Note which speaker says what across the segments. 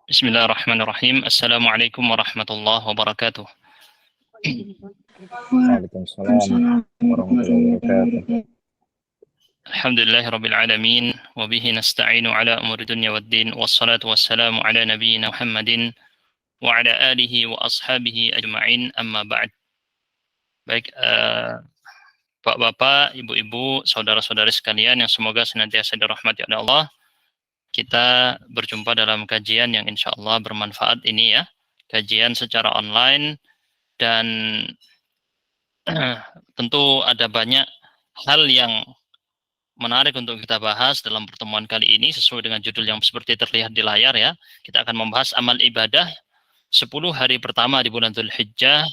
Speaker 1: Bismillahirrahmanirrahim. Assalamualaikum warahmatullahi wabarakatuh.
Speaker 2: Waalaikumsalam warahmatullahi wabarakatuh.
Speaker 1: Alhamdulillahirabbil alamin wa bihi nasta'inu ala umuri dunya waddin wassalatu wassalamu ala nabiyyina Muhammadin wa ala alihi wa ashabihi ajma'in amma ba'd. Baik, Bapak-bapak, ibu-ibu, saudara-saudari sekalian yang semoga senantiasa dirahmati oleh Allah. Kita berjumpa dalam kajian yang insyaallah bermanfaat ini ya. Kajian secara online dan tentu ada banyak hal yang menarik untuk kita bahas dalam pertemuan kali ini sesuai dengan judul yang seperti terlihat di layar ya. Kita akan membahas amal ibadah 10 hari pertama di bulan Dzulhijjah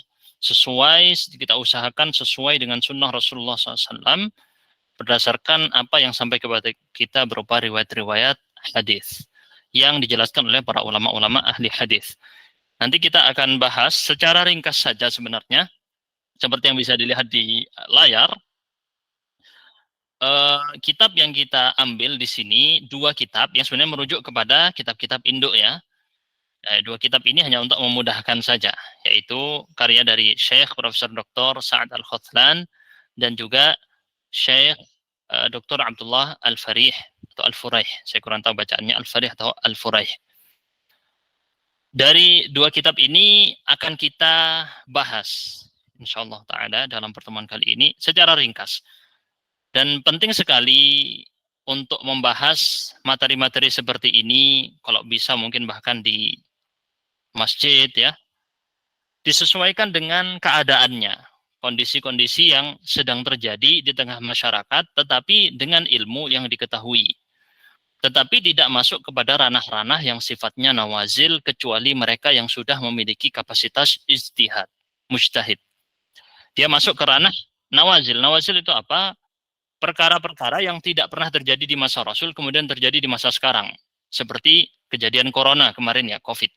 Speaker 1: kita usahakan sesuai dengan sunnah Rasulullah SAW berdasarkan apa yang sampai kepada kita berupa riwayat-riwayat hadis yang dijelaskan oleh para ulama-ulama ahli hadis. Nanti kita akan bahas secara ringkas saja sebenarnya seperti yang bisa dilihat di layar. Kitab yang kita ambil di sini dua kitab yang sebenarnya merujuk kepada kitab-kitab induk ya. Dua kitab ini hanya untuk memudahkan saja, yaitu karya dari Syekh Profesor Dr. Sa'ad Al-Khuthlan dan juga Syekh Dr. Abdullah Al-Farih atau Al-Furaih. Saya kurang tahu bacaannya Al-Farih atau Al-Furaih. Dari dua kitab ini akan kita bahas insyaallah ta'ala dalam pertemuan kali ini secara ringkas. Dan penting sekali untuk membahas materi-materi seperti ini, kalau bisa mungkin bahkan di masjid ya, disesuaikan dengan keadaannya, kondisi-kondisi yang sedang terjadi di tengah masyarakat, tetapi dengan ilmu yang diketahui. Tetapi tidak masuk kepada ranah-ranah yang sifatnya nawazil, kecuali mereka yang sudah memiliki kapasitas ijtihad, mujtahid. Dia masuk ke ranah nawazil. Nawazil itu apa? Perkara-perkara yang tidak pernah terjadi di masa Rasul kemudian terjadi di masa sekarang. Seperti kejadian corona kemarin ya, COVID.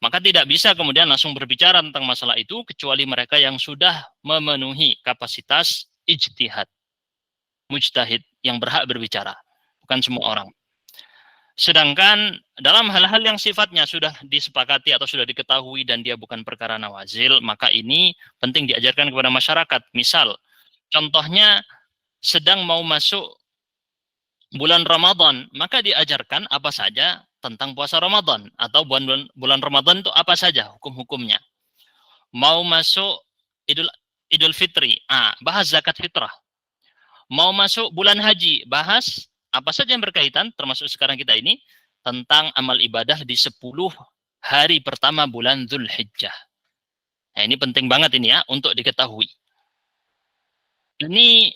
Speaker 1: Maka tidak bisa kemudian langsung berbicara tentang masalah itu kecuali mereka yang sudah memenuhi kapasitas ijtihad, mujtahid yang berhak berbicara. Bukan semua orang. Sedangkan dalam hal-hal yang sifatnya sudah disepakati atau sudah diketahui dan dia bukan perkara nawazil, maka ini penting diajarkan kepada masyarakat. Misal, contohnya sedang mau masuk bulan Ramadan, maka diajarkan apa saja tentang puasa Ramadan atau bulan Ramadan itu apa saja hukum-hukumnya. Mau masuk Idul Fitri, bahas zakat fitrah. Mau masuk bulan haji, bahas apa saja yang berkaitan termasuk sekarang kita ini tentang amal ibadah di 10 hari pertama bulan Dzulhijjah. Nah, ini penting banget ini ya untuk diketahui. Ini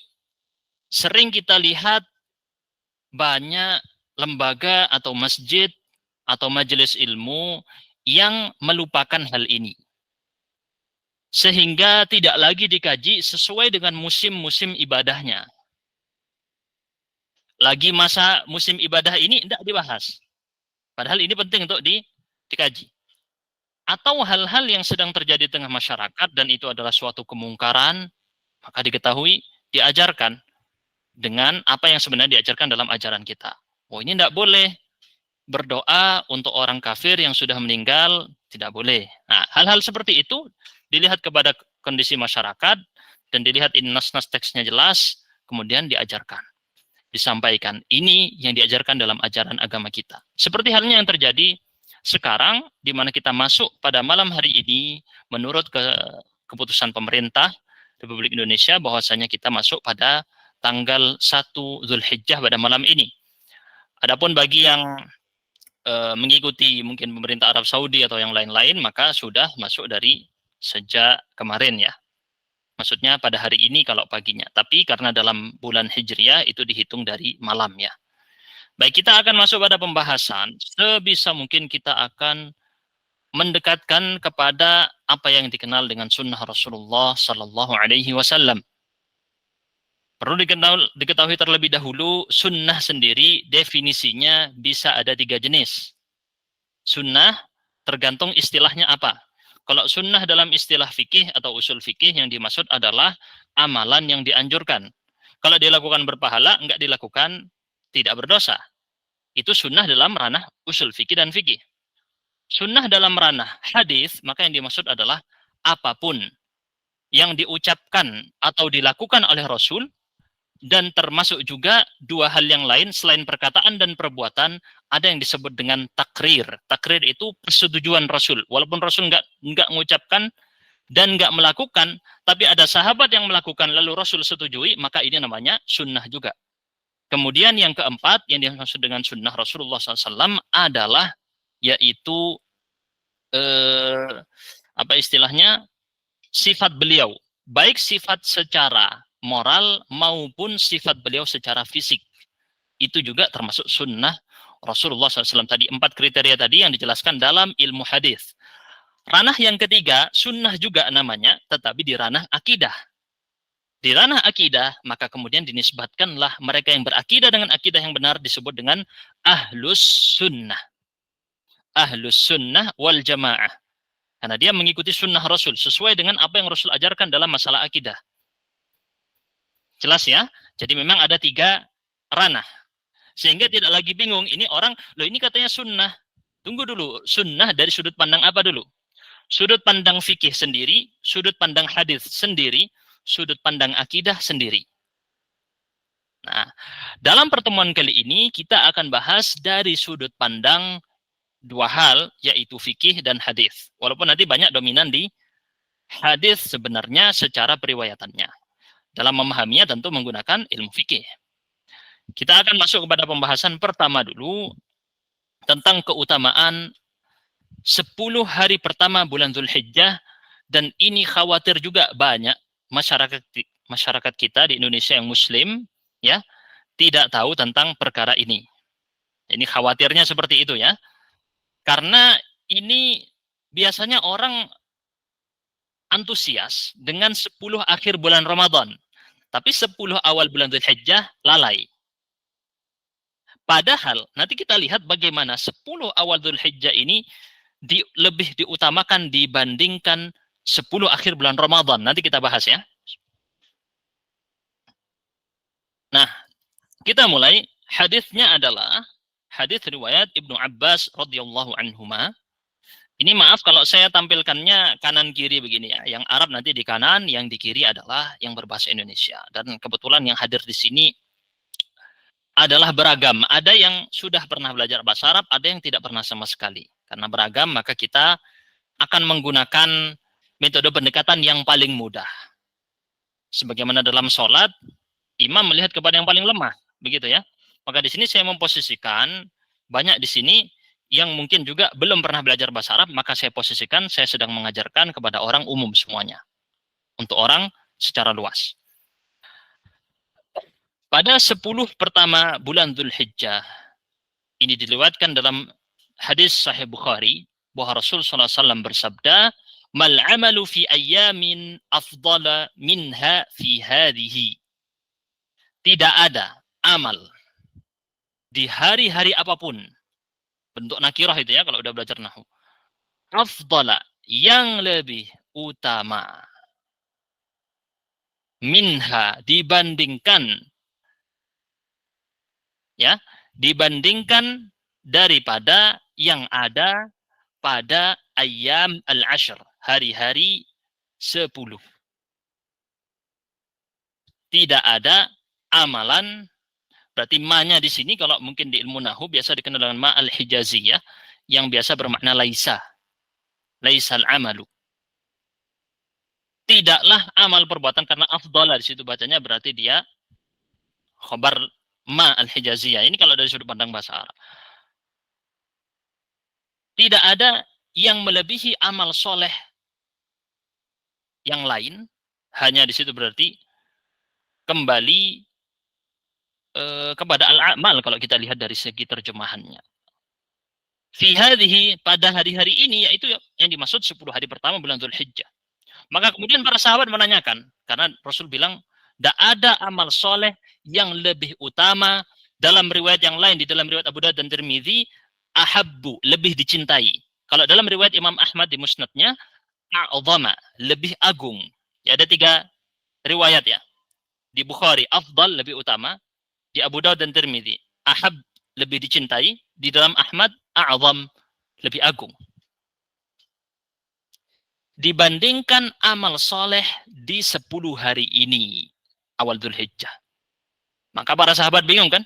Speaker 1: sering kita lihat banyak lembaga atau masjid atau majelis ilmu yang melupakan hal ini. Sehingga tidak lagi dikaji sesuai dengan musim-musim ibadahnya. Lagi masa musim ibadah ini tidak dibahas. Padahal ini penting untuk dikaji. Atau hal-hal yang sedang terjadi di tengah masyarakat dan itu adalah suatu kemungkaran, maka diketahui, diajarkan dengan apa yang sebenarnya diajarkan dalam ajaran kita. Oh, ini tidak boleh berdoa untuk orang kafir yang sudah meninggal, tidak boleh. Nah, hal-hal seperti itu dilihat kepada kondisi masyarakat dan dilihat ini nas-nas teksnya jelas, kemudian diajarkan, disampaikan. Ini yang diajarkan dalam ajaran agama kita. Seperti halnya yang terjadi sekarang, di mana kita masuk pada malam hari ini, menurut keputusan pemerintah Republik Indonesia, bahwasanya kita masuk pada tanggal 1 Dzulhijjah pada malam ini. Adapun bagi yang mengikuti mungkin pemerintah Arab Saudi atau yang lain-lain, maka sudah masuk dari sejak kemarin ya. Maksudnya pada hari ini kalau paginya. Tapi karena dalam bulan Hijriah itu dihitung dari malam ya. Baik, kita akan masuk pada pembahasan. Sebisa mungkin kita akan mendekatkan kepada apa yang dikenal dengan sunnah Rasulullah Sallallahu Alaihi Wasallam. Perlu diketahui terlebih dahulu, sunnah sendiri definisinya bisa ada 3 jenis. Sunnah tergantung istilahnya apa. Kalau sunnah dalam istilah fikih atau usul fikih yang dimaksud adalah amalan yang dianjurkan. Kalau dilakukan berpahala, enggak dilakukan tidak berdosa. Itu sunnah dalam ranah usul fikih dan fikih. Sunnah dalam ranah hadis, maka yang dimaksud adalah apapun yang diucapkan atau dilakukan oleh Rasul, dan termasuk juga dua hal yang lain selain perkataan dan perbuatan, ada yang disebut dengan takrir. Takrir itu persetujuan Rasul. Walaupun Rasul nggak mengucapkan dan nggak melakukan, tapi ada sahabat yang melakukan lalu Rasul setujui, maka ini namanya sunnah juga. Kemudian yang keempat yang dimaksud dengan sunnah Rasulullah SAW adalah yaitu apa istilahnya, sifat beliau, baik sifat secara moral maupun sifat beliau secara fisik. Itu juga termasuk sunnah Rasulullah SAW. Tadi 4 kriteria tadi yang dijelaskan dalam ilmu hadis. Ranah yang ketiga, sunnah juga namanya, tetapi di ranah akidah. Di ranah akidah, maka kemudian dinisbatkanlah mereka yang berakidah dengan akidah yang benar disebut dengan ahlus sunnah. Ahlus sunnah wal jamaah. Karena dia mengikuti sunnah Rasul sesuai dengan apa yang Rasul ajarkan dalam masalah akidah. Jelas ya? Jadi memang ada 3 ranah. Sehingga tidak lagi bingung, ini orang, loh ini katanya sunnah. Tunggu dulu, sunnah dari sudut pandang apa dulu? Sudut pandang fikih sendiri, sudut pandang hadis sendiri, sudut pandang akidah sendiri. Nah, dalam pertemuan kali ini kita akan bahas dari sudut pandang 2 hal, yaitu fikih dan hadis. Walaupun nanti banyak dominan di hadis sebenarnya secara periwayatannya. Dalam memahaminya tentu menggunakan ilmu fikih. Kita akan masuk kepada pembahasan pertama dulu tentang keutamaan 10 hari pertama bulan Dzulhijjah, dan ini khawatir juga banyak masyarakat kita di Indonesia yang muslim ya tidak tahu tentang perkara ini. Ini khawatirnya seperti itu ya. Karena ini biasanya orang antusias dengan 10 akhir bulan Ramadan, tapi 10 awal bulan Dzulhijjah lalai. Padahal nanti kita lihat bagaimana 10 awal Dzulhijjah ini lebih diutamakan dibandingkan 10 akhir bulan Ramadan. Nanti kita bahas ya. Nah, kita mulai. Hadisnya adalah hadis riwayat Ibnu Abbas radhiyallahu anhuma. Ini maaf kalau saya tampilkannya kanan kiri begini ya. Yang Arab nanti di kanan, yang di kiri adalah yang berbahasa Indonesia. Dan kebetulan yang hadir di sini adalah beragam. Ada yang sudah pernah belajar bahasa Arab, ada yang tidak pernah sama sekali. Karena beragam, maka kita akan menggunakan metode pendekatan yang paling mudah. Sebagaimana dalam sholat, imam melihat kepada yang paling lemah, begitu ya. Maka di sini saya memposisikan banyak di sini yang mungkin juga belum pernah belajar bahasa Arab, maka saya posisikan saya sedang mengajarkan kepada orang umum semuanya. Untuk orang secara luas. Pada 10 pertama bulan Dzulhijjah, ini dilewatkan dalam hadis Sahih Bukhari, bahwa Rasul SAW bersabda, mal amalu fi ayyamin afdala minha fi hadhihi. Tidak ada amal di hari-hari apapun, bentuk nakirah itu ya kalau udah belajar nahwu, afdala yang lebih utama, minha dibandingkan, ya, dibandingkan daripada yang ada pada ayyam al-ashr, hari-hari 10. Tidak ada amalan, berarti ma-nya di sini kalau mungkin di ilmu nahwu biasa dikenal dengan ma al-hijaziyah, yang biasa bermakna laisa. Laisal amalu. Tidaklah amal perbuatan, karena afdala di situ bacanya berarti dia khabar ma al-hijaziyah. Ini kalau dari sudut pandang bahasa Arab. Tidak ada yang melebihi amal soleh yang lain, hanya di situ berarti kembali kepada al-amal kalau kita lihat dari segi terjemahannya. Fi hadhihi, pada hari-hari ini, yaitu yang dimaksud 10 hari pertama bulan Dzulhijjah. Maka kemudian para sahabat menanyakan, karena Rasul bilang, tidak ada amal soleh yang lebih utama. Dalam riwayat yang lain, di dalam riwayat Abu Dawud dan Tirmidzi, ahabbu, lebih dicintai. Kalau dalam riwayat Imam Ahmad di musnadnya, a'zama, lebih agung. Ya, ada 3 riwayat ya. Di Bukhari, afdal, lebih utama. Di Abu Dawud dan Tirmidzi, ahab, lebih dicintai. Di dalam Ahmad, a'zam, lebih agung. dibandingkan amal soleh di 10 hari ini, awal Dzulhijjah. Maka para sahabat bingung kan?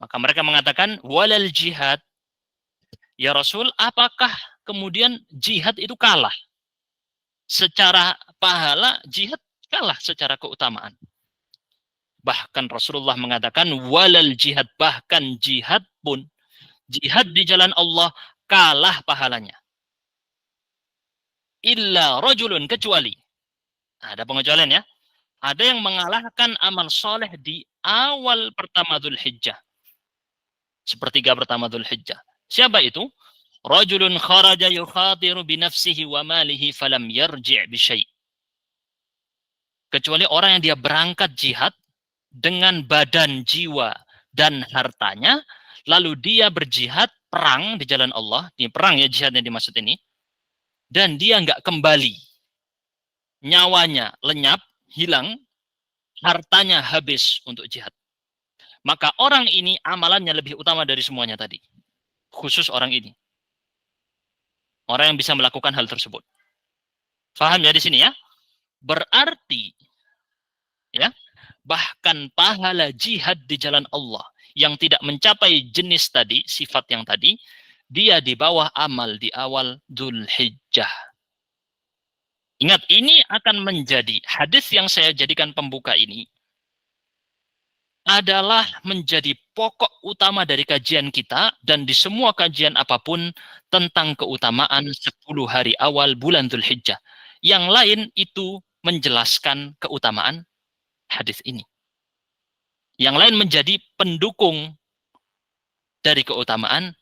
Speaker 1: Maka mereka mengatakan, walal jihad. Ya Rasul, apakah kemudian jihad itu kalah? Secara pahala, jihad kalah secara keutamaan. Bahkan Rasulullah mengatakan, walal jihad, bahkan jihad pun, jihad di jalan Allah kalah pahalanya. Illa rajulun, kecuali. Ada pengecualian ya. Ada yang mengalahkan amal soleh di awal pertama Dzulhijjah. Sepertiga pertama Dzulhijjah. Siapa itu? Rajulun kharaja yukhatiru binafsihi wa malihi falam yarji' bisyai'. Kecuali orang yang dia berangkat jihad dengan badan, jiwa, dan hartanya, lalu dia berjihad, perang di jalan Allah. Ini perang ya jihad yang dimaksud ini. Dan dia nggak kembali. Nyawanya lenyap, hilang, hartanya habis untuk jihad. Maka orang ini amalannya lebih utama dari semuanya tadi. Khusus orang ini. Orang yang bisa melakukan hal tersebut. Faham ya di sini ya? Berarti ya, bahkan pahala jihad di jalan Allah yang tidak mencapai jenis tadi, sifat yang tadi, dia di bawah amal di awal Dzulhijjah. Ingat, ini akan menjadi hadis yang saya jadikan pembuka ini adalah menjadi pokok utama dari kajian kita dan di semua kajian apapun tentang keutamaan 10 hari awal bulan Dzulhijjah. Yang lain itu menjelaskan keutamaan hadis ini. Yang lain menjadi pendukung dari keutamaan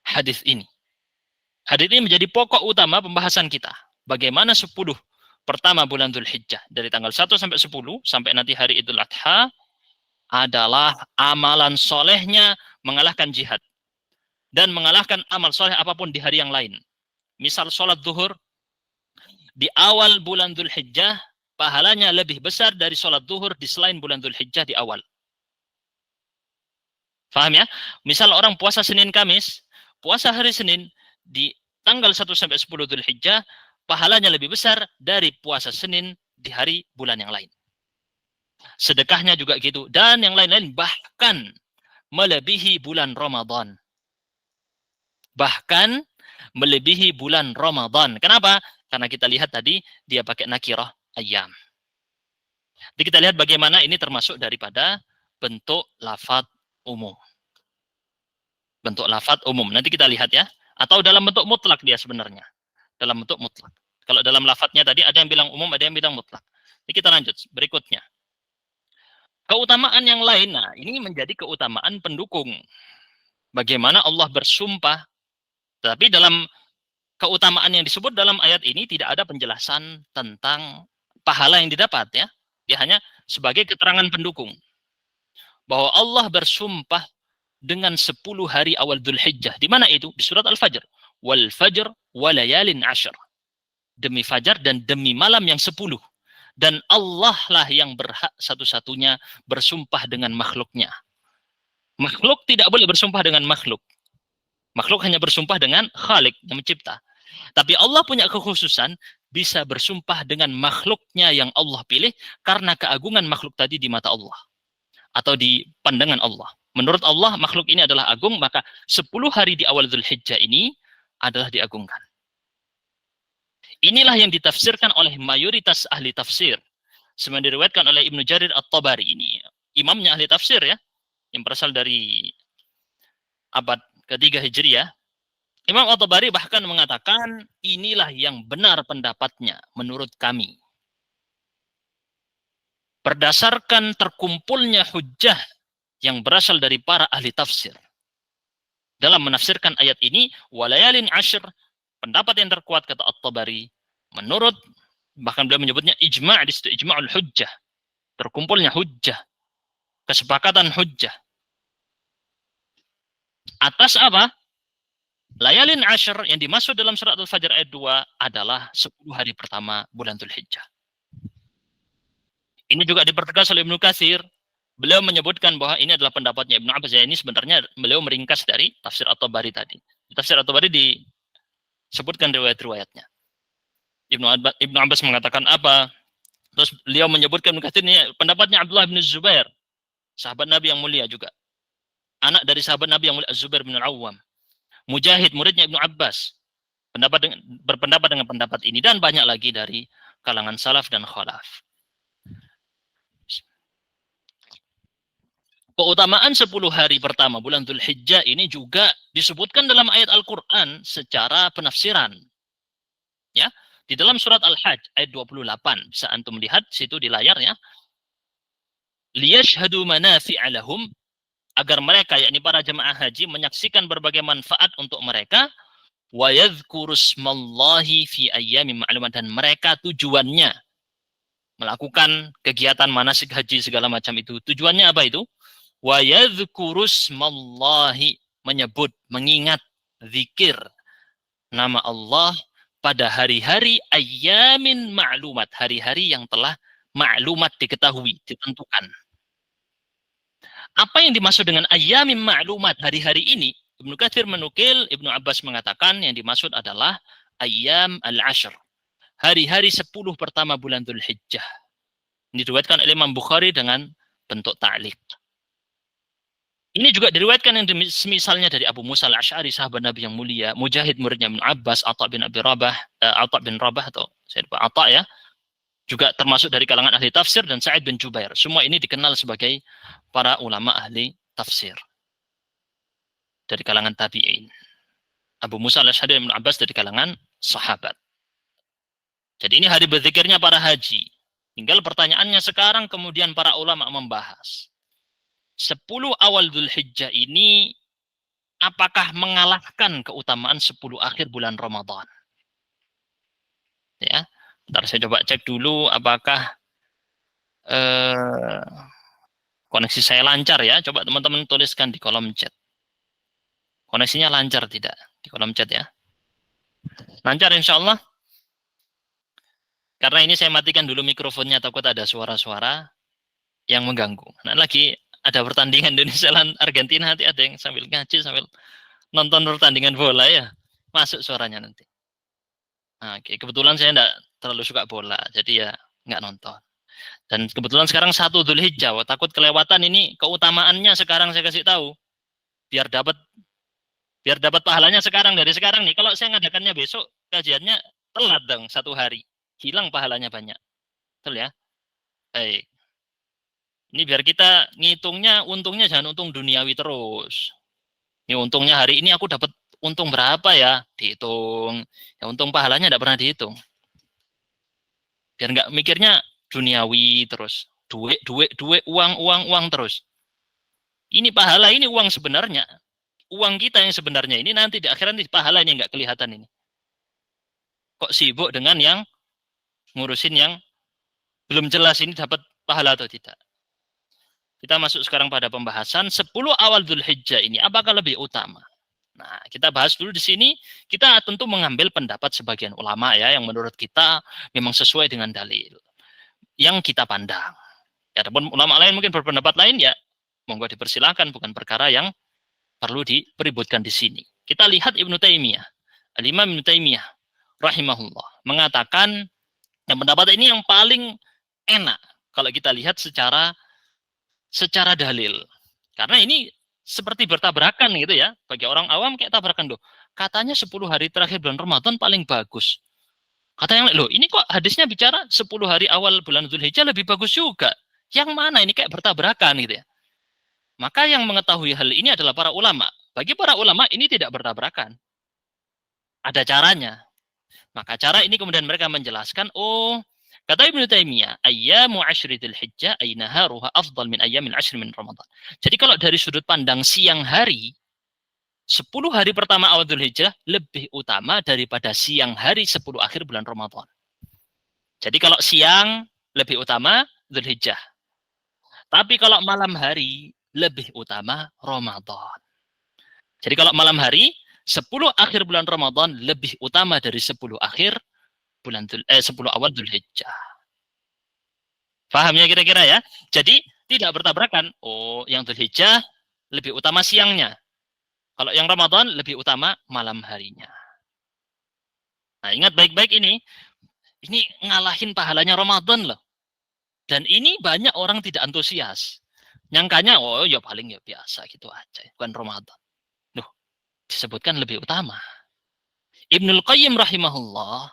Speaker 1: hadis ini. Hadis ini menjadi pokok utama pembahasan kita. Bagaimana 10 pertama bulan Dzulhijjah dari tanggal 1 sampai 10 sampai nanti hari Idul Adha adalah amalan solehnya mengalahkan jihad. Dan mengalahkan amal soleh apapun di hari yang lain. Misal sholat zuhur, di awal bulan Dzulhijjah, pahalanya lebih besar dari sholat zuhur di selain bulan Dzulhijjah di awal. Faham ya? Misal orang puasa Senin Kamis, puasa hari Senin di tanggal 1 sampai 10 Dzulhijjah, pahalanya lebih besar dari puasa Senin di hari bulan yang lain. Sedekahnya juga gitu. Dan yang lain-lain bahkan melebihi bulan Ramadan. Bahkan melebihi bulan Ramadan. Kenapa? Karena kita lihat tadi dia pakai nakirah ayyam. Jadi kita lihat bagaimana ini termasuk daripada bentuk lafadz umum. Bentuk lafadz umum. Nanti kita lihat ya. Atau dalam bentuk mutlak dia sebenarnya. Dalam bentuk mutlak. Kalau dalam lafadznya tadi ada yang bilang umum, ada yang bilang mutlak. Jadi kita lanjut berikutnya. Keutamaan yang lain, nah ini menjadi keutamaan pendukung. Bagaimana Allah bersumpah, tapi dalam keutamaan yang disebut dalam ayat ini tidak ada penjelasan tentang pahala yang didapat ya. Dia hanya sebagai keterangan pendukung. Bahwa Allah bersumpah dengan 10 hari awal Dzulhijjah. Di mana itu? Di surat Al-Fajr. Wal fajr walayalin ashr. Demi fajar dan demi malam yang 10. Dan Allah lah yang berhak satu-satunya bersumpah dengan makhluknya. Makhluk tidak boleh bersumpah dengan makhluk. Makhluk hanya bersumpah dengan Khalik yang mencipta. Tapi Allah punya kekhususan bisa bersumpah dengan makhluknya yang Allah pilih karena keagungan makhluk tadi di mata Allah. Atau di pandangan Allah. Menurut Allah makhluk ini adalah agung, maka 10 hari di awal Dzulhijjah ini adalah diagungkan. Inilah yang ditafsirkan oleh mayoritas ahli tafsir. Sebenarnya diriwayatkan oleh Ibnu Jarir At-Tabari ini. Imamnya ahli tafsir ya. Yang berasal dari abad ketiga Hijriyah. Imam At-Tabari bahkan mengatakan inilah yang benar pendapatnya menurut kami. Berdasarkan terkumpulnya hujjah yang berasal dari para ahli tafsir. Dalam menafsirkan ayat ini, walayalin ashr, pendapat yang terkuat kata At-Tabari, menurut, bahkan beliau menyebutnya ijma' di situ, ijma'ul hujjah. Terkumpulnya hujjah. Kesepakatan hujjah. Atas apa? Layalin ashr yang dimaksud dalam surat Al-Fajr ayat 2 adalah 10 hari pertama bulan Dzulhijjah. Ini juga dipertegas oleh Ibnu Katsir. Beliau menyebutkan bahwa ini adalah pendapatnya Ibnu Abbas. Ya, ini sebenarnya beliau meringkas dari tafsir At-Tabari tadi. Tafsir At-Tabari disebutkan riwayat-riwayatnya. Ibnu Abbas mengatakan apa? Terus beliau menyebutkan Ibnu Katsir ini pendapatnya Abdullah bin Zubair, sahabat Nabi yang mulia juga. Anak dari sahabat Nabi yang mulia Az-Zubair bin Al-Awwam. Mujahid muridnya Ibnu Abbas. Berpendapat dengan pendapat ini dan banyak lagi dari kalangan salaf dan khalaf. Keutamaan 10 hari pertama bulan Dzulhijjah ini juga disebutkan dalam ayat Al-Qur'an secara penafsiran. Ya, di dalam surat Al-Hajj ayat 28 bisa antum lihat situ di layar ya. Liyashhadu manafi'a lahum, agar mereka yakni para jemaah haji menyaksikan berbagai manfaat untuk mereka, wa yadhkuru smallahi fi ayyamin ma'lumat, dan mereka tujuannya melakukan kegiatan manasik haji segala macam itu. Tujuannya apa itu? Wa yadhkuru smallahi, menyebut, mengingat, zikir nama Allah pada hari-hari ayyamin ma'lumat, hari-hari yang telah ma'lumat, diketahui, ditentukan. Apa yang dimaksud dengan ayyamin ma'lumat, hari-hari ini? Ibnu Katsir menukil Ibnu Abbas mengatakan yang dimaksud adalah ayyam al-ashr, hari-hari 10 pertama bulan Dzulhijjah. Ini diriwayatkan oleh Imam Bukhari dengan bentuk ta'liq. Ini juga diriwayatkan yang misalnya dari Abu Musa al-Asy'ari, sahabat Nabi yang mulia, Mujahid muridnya Ibnu Abbas, Atha bin Rabah atau saya lupa Atha ya, juga termasuk dari kalangan ahli tafsir, dan Sa'id bin Jubair. Semua ini dikenal sebagai para ulama ahli tafsir dari kalangan tabi'in. Abu Musa al-Asy'ari dan Ibnu Abbas dari kalangan sahabat. Jadi ini hari berzikirnya para haji. Tinggal pertanyaannya sekarang kemudian para ulama membahas 10 awal Dzulhijjah ini apakah mengalahkan keutamaan 10 akhir bulan Ramadan? Ya, ntar saya coba cek dulu apakah koneksi saya lancar ya. Coba teman-teman tuliskan di kolom chat. Koneksinya lancar tidak di kolom chat ya? Lancar insya Allah. Karena ini saya matikan dulu mikrofonnya, takut ada suara-suara yang mengganggu. Nah, lagi ada pertandingan Indonesia dan Argentina, nanti ada yang sambil ngaji sambil nonton pertandingan bola ya, masuk suaranya nanti. Nah, kebetulan saya enggak terlalu suka bola, jadi ya nggak nonton. Dan kebetulan sekarang 1 Dzulhijjah, takut kelewatan ini keutamaannya sekarang saya kasih tahu, biar dapat pahalanya sekarang, dari sekarang nih. Kalau saya ngadakannya besok, kajiannya telat dong 1 hari, hilang pahalanya banyak, betul ya? Baik. Ini biar kita ngitungnya, untungnya jangan untung duniawi terus. Ini untungnya hari ini aku dapat untung berapa ya, dihitung. Ya untung pahalanya tidak pernah dihitung. Biar nggak mikirnya duniawi terus. Duit, uang terus. Ini pahala, ini uang sebenarnya. Uang kita yang sebenarnya ini nanti di akhirat ini pahala ini nggak kelihatan ini. Kok sibuk dengan yang ngurusin yang belum jelas ini dapat pahala atau tidak. Kita masuk sekarang pada pembahasan 10 awal Dzulhijjah ini apakah lebih utama. Nah, kita bahas dulu di sini. Kita tentu mengambil pendapat sebagian ulama ya, yang menurut kita memang sesuai dengan dalil yang kita pandang. Ya, adapun ulama lain mungkin berpendapat lain ya, monggo dipersilahkan, bukan perkara yang perlu dipeributkan di sini. Kita lihat Ibnu Taimiyah, Al-Imam Ibnu Taimiyah rahimahullah mengatakan yang pendapat ini yang paling enak kalau kita lihat secara dalil. Karena ini seperti bertabrakan gitu ya. Bagi orang awam kayak tabrakan loh. Katanya 10 hari terakhir bulan Ramadan paling bagus. Katanya loh, ini kok hadisnya bicara 10 hari awal bulan Dzulhijjah lebih bagus juga. Yang mana ini kayak bertabrakan gitu ya. Maka yang mengetahui hal ini adalah para ulama. Bagi para ulama ini tidak bertabrakan. Ada caranya. Maka cara ini kemudian mereka menjelaskan, oh, kata Ibnu Taimiyah, ayyamu ashri Dzulhijjah ay naharuha afdal min ayyamil ashri min Ramadan. Jadi kalau dari sudut pandang siang hari, 10 hari pertama awal Dzulhijjah lebih utama daripada siang hari 10 akhir bulan Ramadan. Jadi kalau siang lebih utama Dzulhijjah. Tapi kalau malam hari lebih utama Ramadan. Jadi kalau malam hari 10 akhir bulan Ramadan lebih utama dari 10 akhir 10 awal Dzulhijjah. Paham ya kira-kira ya? Jadi tidak bertabrakan. Oh, yang Dzulhijjah lebih utama siangnya. Kalau yang Ramadan lebih utama malam harinya. Nah, ingat baik-baik ini. Ini ngalahin pahalanya Ramadan loh. Dan ini banyak orang tidak antusias. Nyangkanya, oh ya paling ya biasa gitu aja. Bukan Ramadan. Loh, disebutkan lebih utama. Ibnul Qayyim rahimahullah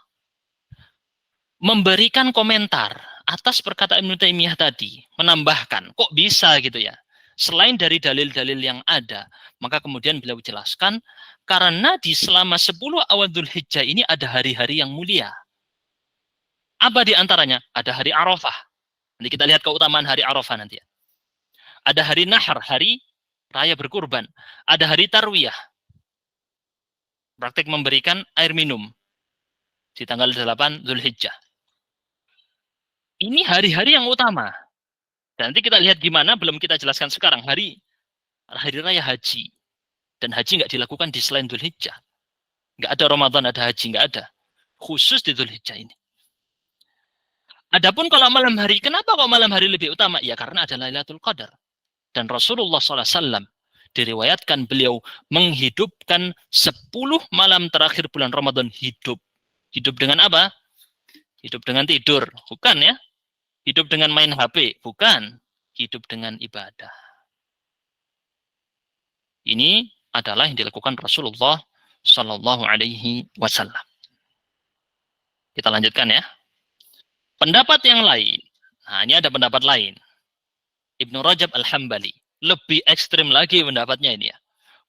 Speaker 1: memberikan komentar atas perkataan Ibnu Taimiyah tadi. Menambahkan, kok bisa gitu ya. Selain dari dalil-dalil yang ada, maka kemudian beliau jelaskan, karena di selama 10 awal Dzulhijjah ini ada hari-hari yang mulia. Apa di antaranya? Ada hari Arafah. Nanti kita lihat keutamaan hari Arafah nanti ya. Ada hari Nahar, hari raya berkurban. Ada hari Tarwiyah, praktik memberikan air minum di tanggal 8 Dzulhijjah. Ini hari-hari yang utama. Dan nanti kita lihat gimana, belum kita jelaskan sekarang. Hari raya haji. Dan haji nggak dilakukan di selain Dzulhijjah. Nggak ada Ramadan, ada haji, nggak ada. Khusus di Dzulhijjah ini. Adapun kalau malam hari, kenapa kok malam hari lebih utama? Ya karena ada Lailatul Qadar. Dan Rasulullah SAW diriwayatkan beliau menghidupkan 10 malam terakhir bulan Ramadan hidup. Hidup dengan apa? Hidup dengan tidur. Bukan ya. Hidup dengan main HP. Bukan. Hidup dengan ibadah. Ini adalah yang dilakukan Rasulullah Sallallahu Alaihi Wasallam. Kita lanjutkan ya. Pendapat yang lain. Nah, ini ada pendapat lain. Ibnu Rajab Al-Hambali. Lebih ekstrim lagi pendapatnya ini ya.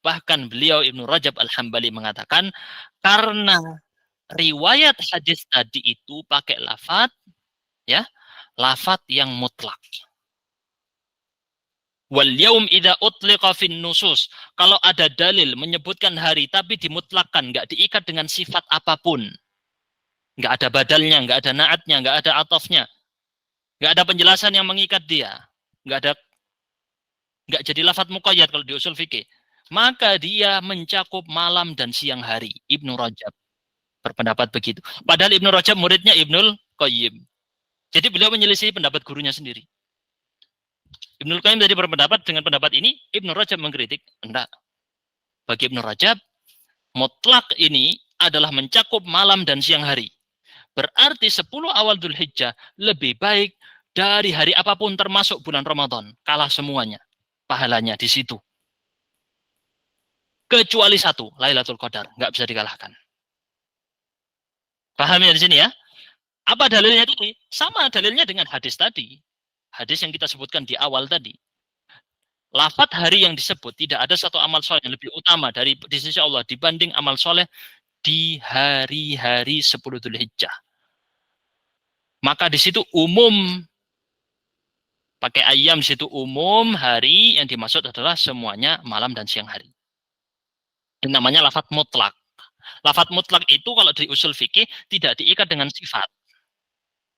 Speaker 1: Bahkan beliau Ibnu Rajab Al-Hambali mengatakan, karena riwayat hadis tadi itu pakai lafaz ya, lafaz yang mutlak. Wal yaum idza utliqa fin nusus. Kalau ada dalil menyebutkan hari tapi dimutlakkan, enggak diikat dengan sifat apapun. Enggak ada badalnya, enggak ada naatnya, enggak ada atofnya. Enggak ada penjelasan yang mengikat dia. Enggak jadi lafaz muqayyad kalau di usul fikih. Maka dia mencakup malam dan siang hari. Ibnu Rajab berpendapat begitu. Padahal Ibnu Rajab muridnya Ibnul Qayyim. Jadi beliau menyelisih pendapat gurunya sendiri. Ibnul Qayyim tadi berpendapat dengan pendapat ini, Ibnu Rajab mengkritik. Enggak. Bagi Ibnu Rajab, mutlak ini adalah mencakup malam dan siang hari. Berarti 10 awal Dzulhijjah lebih baik dari hari apapun termasuk bulan Ramadan. Kalah semuanya. Pahalanya di situ. Kecuali satu, Lailatul Qadar. Nggak bisa dikalahkan. Paham ya di sini ya? Apa dalilnya tadi? Sama dalilnya dengan hadis tadi. Hadis yang kita sebutkan di awal tadi. Lafaz hari yang disebut, tidak ada satu amal soleh yang lebih utama dari di sisi Allah dibanding amal soleh di hari-hari 10 Dzulhijjah. Maka di situ umum, pakai ayam di situ umum, hari yang dimaksud adalah semuanya malam dan siang hari. Ini namanya lafaz mutlak. Lafaz mutlak itu kalau di usul fikih tidak diikat dengan sifat.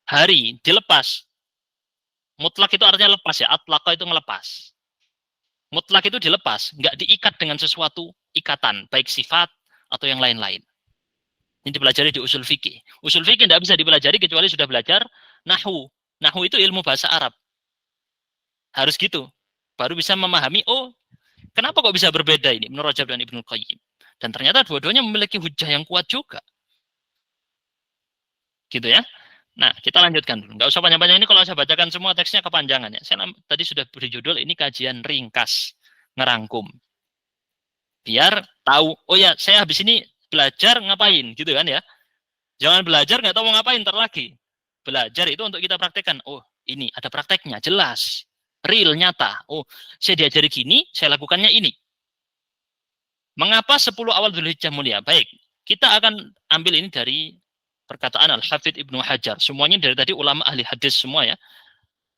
Speaker 1: Hari dilepas. Mutlak itu artinya lepas ya. Atlaqa itu ngelepas. Mutlak itu dilepas, nggak diikat dengan sesuatu ikatan, baik sifat atau yang lain-lain. Ini dipelajari di usul fikih. Usul fikih tidak bisa dipelajari kecuali sudah belajar nahwu. Nahwu itu ilmu bahasa Arab. Harus gitu. Baru bisa memahami, oh, kenapa kok bisa berbeda ini Ibnu Rajab dan Ibnu Qayyim. Dan ternyata dua-duanya memiliki hujah yang kuat juga. Gitu ya. Nah, kita lanjutkan dulu. Nggak usah panjang-panjang ini, kalau saya bacakan semua teksnya kepanjangan ya. Saya tadi sudah beri judul, ini kajian ringkas, ngerangkum. Biar tahu, oh ya, saya habis ini belajar ngapain, gitu kan ya. Jangan belajar nggak tahu mau ngapain, ntar lagi. Belajar itu untuk kita praktekkan. Oh, ini ada prakteknya, jelas. Real, nyata. Oh, saya diajari gini, saya lakukannya ini. Mengapa 10 awal Dzulhijjah mulia? Baik, kita akan ambil ini dari perkataan Al-Hafidz Ibnu Hajar. Semuanya dari tadi ulama ahli hadis semua ya.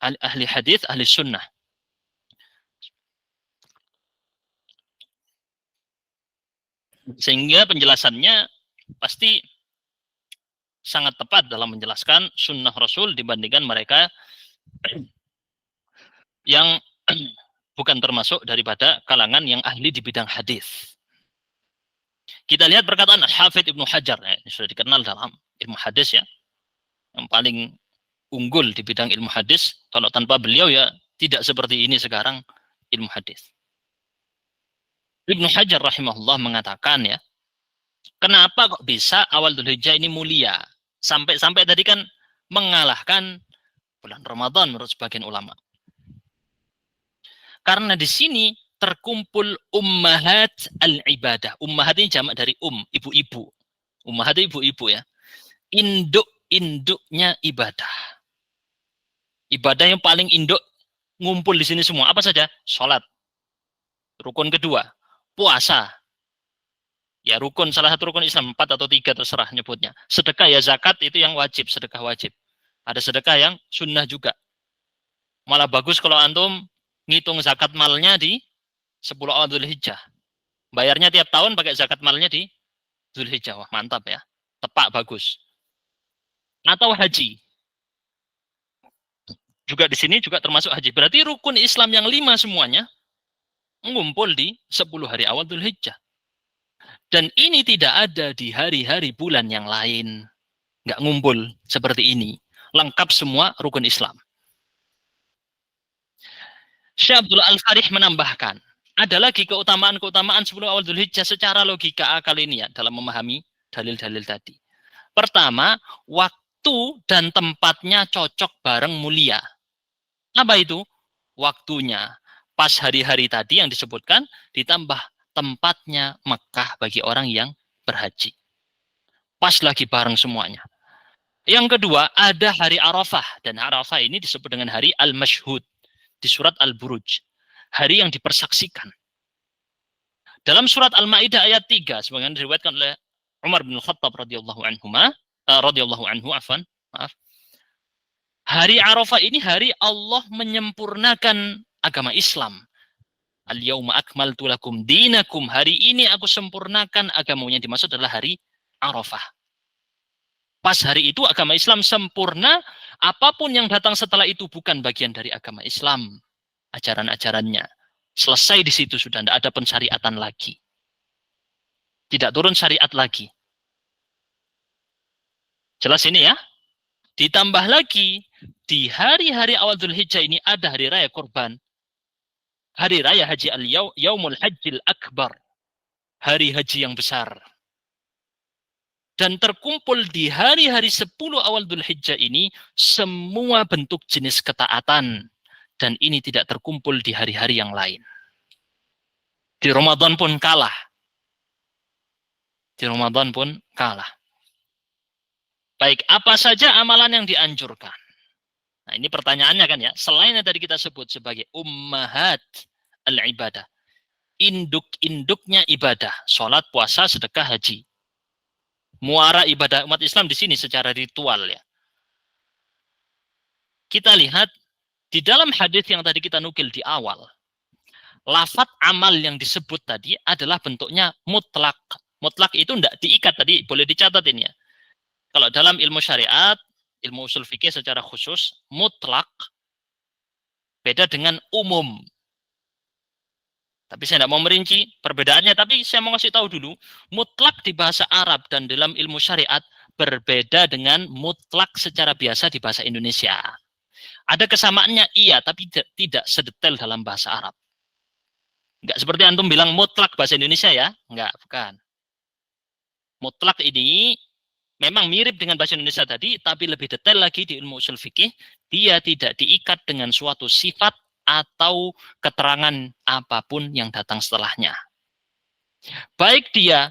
Speaker 1: Ahli hadis, ahli sunnah. Sehingga penjelasannya pasti sangat tepat dalam menjelaskan sunnah Rasul dibandingkan mereka yang bukan termasuk daripada kalangan yang ahli di bidang hadis. Kita lihat perkataan Al-Hafidz Ibnu Hajar, ini sudah dikenal dalam ilmu hadis ya, yang paling unggul di bidang ilmu hadis. Kalau tanpa beliau ya tidak seperti ini sekarang ilmu hadis. Ibnu Hajar rahimahullah mengatakan ya, kenapa kok bisa awal Dzulhijjah ini mulia? Sampai-sampai tadi kan mengalahkan bulan Ramadan menurut sebagian ulama. Karena di sini terkumpul ummahat al-ibadah. Ummahat ini jamak dari ibu-ibu. Ummahat itu ibu-ibu ya. Induk-induknya ibadah. Ibadah yang paling induk ngumpul di sini semua. Apa saja? Sholat. Rukun kedua. Puasa. Ya rukun, salah satu rukun Islam. 4 atau 3 terserah nyebutnya. Sedekah ya zakat itu yang wajib. Sedekah wajib. Ada sedekah yang sunnah juga. Malah bagus kalau antum ngitung zakat malnya di 10 awal Dzulhijjah. Bayarnya tiap tahun pakai zakat malnya di Dzulhijjah. Wah, mantap ya. Tepak bagus. Atau haji. Juga di sini juga termasuk haji. Berarti rukun Islam yang 5 semuanya ngumpul di 10 hari awal Dzulhijjah. Dan ini tidak ada di hari-hari bulan yang lain. Nggak ngumpul seperti ini. Lengkap semua rukun Islam. Syekh Abdul Al-Farih menambahkan, ada lagi keutamaan-keutamaan 10 awal Dzulhijjah secara logika akal ini ya, dalam memahami dalil-dalil tadi. Pertama, waktu dan tempatnya cocok bareng mulia. Apa itu? Waktunya. Pas hari-hari tadi yang disebutkan, ditambah tempatnya Mekah bagi orang yang berhaji. Pas lagi bareng semuanya. Yang kedua, ada hari Arafah. Dan Arafah ini disebut dengan hari Al-Mashhud. Di surat Al-Buruj. Hari yang dipersaksikan. Dalam surat Al-Ma'idah ayat 3, sebagaimana diriwayatkan oleh Umar bin Khattab radhiyallahu anhu, maaf. Hari Arafah ini hari Allah menyempurnakan agama Islam. Al-yauma akmaltu lakum dinakum. Hari ini aku sempurnakan agamu. Yang dimaksud adalah hari Arafah. Pas hari itu agama Islam sempurna, apapun yang datang setelah itu bukan bagian dari agama Islam. Ajaran-ajarannya. Selesai di situ sudah, tidak ada pensyariatan lagi. Tidak turun syariat lagi. Jelas ini ya? Ditambah lagi, di hari-hari awal Dzulhijjah ini ada hari raya kurban. Hari raya haji al-yaumul hajjil akbar. Hari haji yang besar. Dan terkumpul di hari-hari 10 awal Dzulhijjah ini semua bentuk jenis ketaatan. Dan ini tidak terkumpul di hari-hari yang lain. Di Ramadan pun kalah. Di Ramadan pun kalah. Baik, apa saja amalan yang dianjurkan? Nah, ini pertanyaannya kan ya. Selain yang tadi kita sebut sebagai ummahat al-ibadah. Induk-induknya ibadah. Sholat, puasa, sedekah, haji. Muara ibadah umat Islam di sini secara ritual ya. Kita lihat di dalam hadis yang tadi kita nukil di awal. Lafaz amal yang disebut tadi adalah bentuknya mutlak. Mutlak itu tidak diikat tadi, boleh dicatat ini ya. Kalau dalam ilmu syariat, ilmu usul fikih secara khusus, mutlak beda dengan umum. Tapi saya tidak mau merinci perbedaannya, tapi saya mau kasih tahu dulu, mutlak di bahasa Arab dan dalam ilmu syariat berbeda dengan mutlak secara biasa di bahasa Indonesia. Ada kesamaannya, iya, tapi tidak sedetail dalam bahasa Arab. Enggak seperti antum bilang mutlak bahasa Indonesia ya, enggak, bukan. Mutlak ini memang mirip dengan bahasa Indonesia tadi, tapi lebih detail lagi di ilmu usul fikih, dia tidak diikat dengan suatu sifat atau keterangan apapun yang datang setelahnya. Baik dia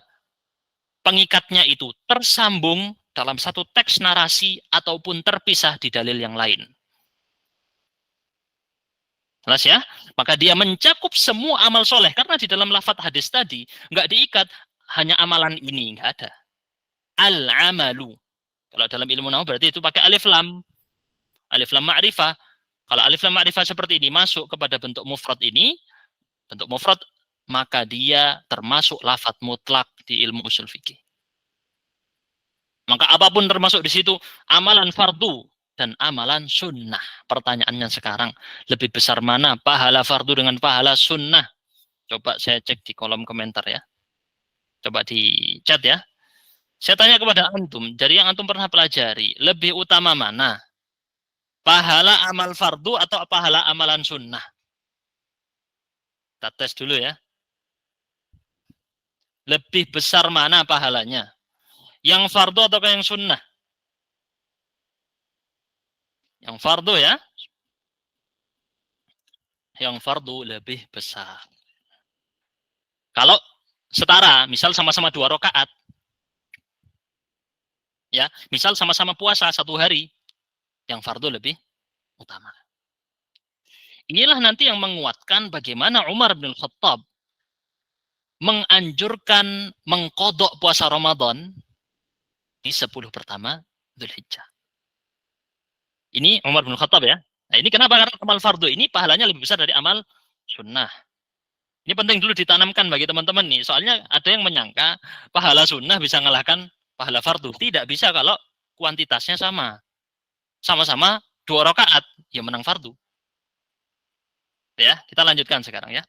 Speaker 1: pengikatnya itu tersambung dalam satu teks narasi ataupun terpisah di dalil yang lain. Jelas ya? Maka dia mencakup semua amal soleh. Karena di dalam lafaz hadis tadi, nggak diikat hanya amalan ini, nggak ada. Al-amalu. Kalau dalam ilmu nahu berarti itu pakai alif lam. Alif lam ma'rifah. Kalau alif lam ma'rifah seperti ini masuk kepada bentuk mufrad ini, bentuk mufrad, maka dia termasuk lafaz mutlak di ilmu usul fikih. Maka apapun termasuk di situ, amalan fardu dan amalan sunnah. Pertanyaannya sekarang, lebih besar mana pahala fardu dengan pahala sunnah? Coba saya cek di kolom komentar ya. Coba di chat ya. Saya tanya kepada antum, dari yang antum pernah pelajari, lebih utama mana? Pahala amal fardu atau pahala amalan sunnah? Kita tes dulu ya. Lebih besar mana pahalanya? Yang fardu atau yang sunnah? Yang fardu ya. Yang fardu lebih besar. Kalau setara, misal sama-sama 2 rakaat, ya, misal sama-sama puasa 1 hari, yang fardu lebih utama. Inilah nanti yang menguatkan bagaimana Umar bin Khattab menganjurkan mengkodok puasa Ramadan di 10 pertama Dzulhijjah. Ini Umar bin Khattab ya. Nah ini kenapa? Karena amal fardu ini pahalanya lebih besar dari amal sunnah. Ini penting dulu ditanamkan bagi teman-teman nih. Soalnya ada yang menyangka pahala sunnah bisa mengalahkan pahala fardu. Tidak bisa kalau kuantitasnya sama. Sama-sama 2 rakaat, ya menang fardu. Ya, kita lanjutkan sekarang ya.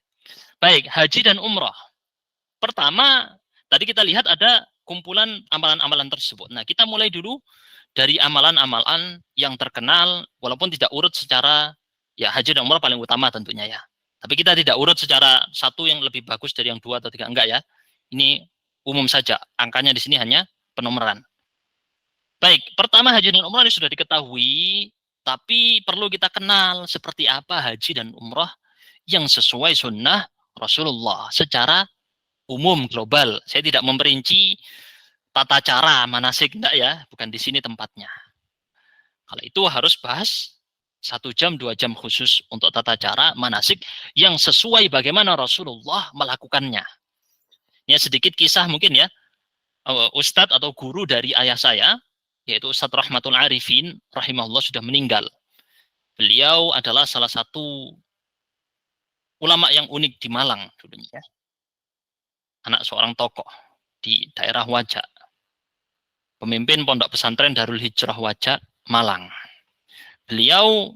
Speaker 1: Baik, haji dan umrah. Pertama, tadi kita lihat ada kumpulan amalan-amalan tersebut. Nah, kita mulai dulu dari amalan-amalan yang terkenal, walaupun tidak urut secara, ya haji dan umrah paling utama tentunya ya. Tapi kita tidak urut secara satu yang lebih bagus dari yang 2 atau 3, enggak ya. Ini umum saja, angkanya di sini hanya penomoran. Baik, pertama haji dan umrah ini sudah diketahui, tapi perlu kita kenal seperti apa haji dan umrah yang sesuai sunnah Rasulullah secara umum global. Saya tidak memperinci tata cara manasik, enggak ya, bukan di sini tempatnya. Kalau itu harus bahas 1 jam 2 jam khusus untuk tata cara manasik yang sesuai bagaimana Rasulullah melakukannya. Ini sedikit kisah mungkin ya, Ustadz atau guru dari ayah saya, yaitu Ustadz Rahmatul Arifin rahimahullah sudah meninggal. Beliau adalah salah satu ulama yang unik di Malang dulunya. Anak seorang tokoh di daerah Wajak. Pemimpin pondok pesantren Darul Hijrah Wajak, Malang. Beliau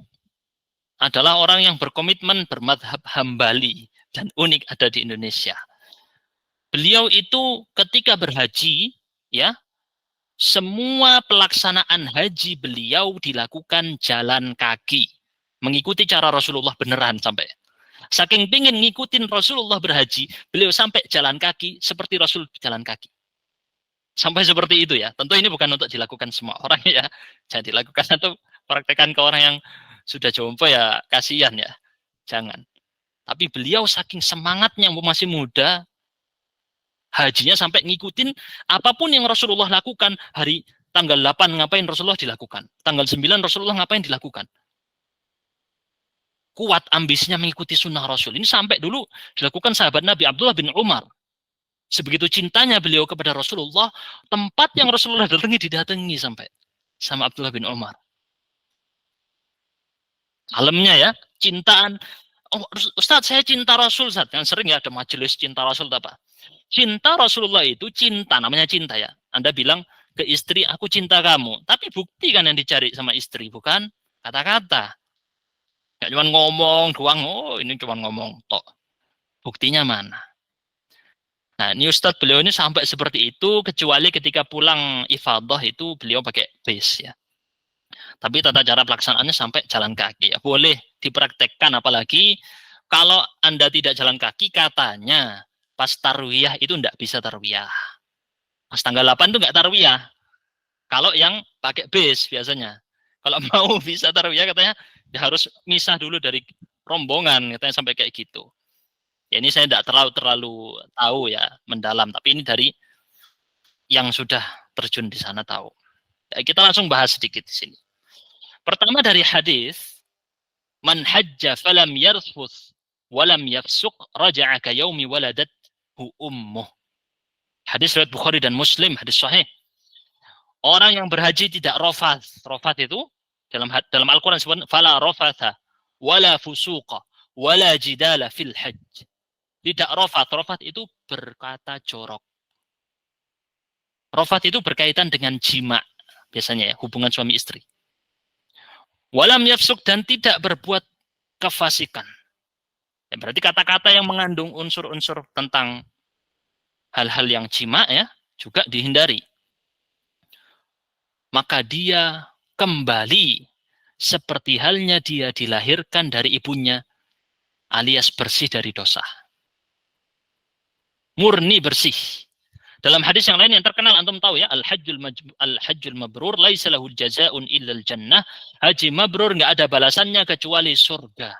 Speaker 1: adalah orang yang berkomitmen bermadhab Hambali dan unik ada di Indonesia. Beliau itu ketika berhaji, ya, semua pelaksanaan haji beliau dilakukan jalan kaki, mengikuti cara Rasulullah beneran sampai. Saking pingin ngikutin Rasulullah berhaji, beliau sampai jalan kaki seperti Rasul jalan kaki. Sampai seperti itu ya. Tentu ini bukan untuk dilakukan semua orang ya. Jangan dilakukan atau praktekkan ke orang yang sudah jompo ya, kasihan ya. Jangan. Tapi beliau saking semangatnya masih muda, hajinya sampai ngikutin apapun yang Rasulullah lakukan. Hari tanggal 8 ngapain Rasulullah dilakukan. Tanggal 9 Rasulullah ngapain dilakukan. Kuat ambisinya mengikuti sunnah Rasul. Ini sampai dulu dilakukan sahabat Nabi Abdullah bin Umar. Sebegitu cintanya beliau kepada Rasulullah, tempat yang Rasulullah datangi didatangi sampai sama Abdullah bin Umar. Alamnya ya, cintaan. Oh, Ustaz, saya cinta Rasul, Ustaz. Yang sering ya ada majelis cinta Rasul apa? Cinta Rasulullah itu cinta, namanya cinta ya. Anda bilang ke istri, aku cinta kamu. Tapi bukti kan yang dicari sama istri, bukan kata-kata. Gak cuma ngomong doang, oh ini cuma ngomong tok. Buktinya mana? Nah, ini Ustadz beliau ini sampai seperti itu, kecuali ketika pulang ifadah itu beliau pakai bis ya. Tapi tata cara pelaksanaannya sampai jalan kaki ya. Boleh dipraktekkan, apalagi kalau Anda tidak jalan kaki, katanya pas tarwiyah itu enggak bisa tarwiyah. Pas tanggal 8 itu enggak tarwiyah. Kalau yang pakai bis biasanya. Kalau mau bisa tarwiyah katanya harus misah dulu dari rombongan, katanya sampai kayak gitu. Ya ini saya tidak terlalu tahu ya mendalam, tapi ini dari yang sudah terjun di sana tahu. Ya, kita langsung bahas sedikit di sini. Pertama dari hadis, man hajja falam yarfuth walam yafsuq raja'a ka yaumi waladathu ummuh. Hadis riwayat Bukhari dan Muslim, hadis sahih. Orang yang berhaji tidak rafat. Rafat itu dalam Al-Qur'an disebut fala rafatha wala fusuqa wala jidala fil hajj. Tidak rafat. Rafat itu berkata jorok. Rafat itu berkaitan dengan jima. Biasanya ya, hubungan suami istri. Walam yafsuk, dan tidak berbuat kefasikan. Ya, berarti kata-kata yang mengandung unsur-unsur tentang hal-hal yang jima ya, juga dihindari. Maka dia kembali seperti halnya dia dilahirkan dari ibunya, alias bersih dari dosa. Murni bersih. Dalam hadis yang lain yang terkenal antum tahu ya, al-hajjul mabrur laisa lahu jazaa'un illal jannah. Haji mabrur enggak ada balasannya kecuali surga.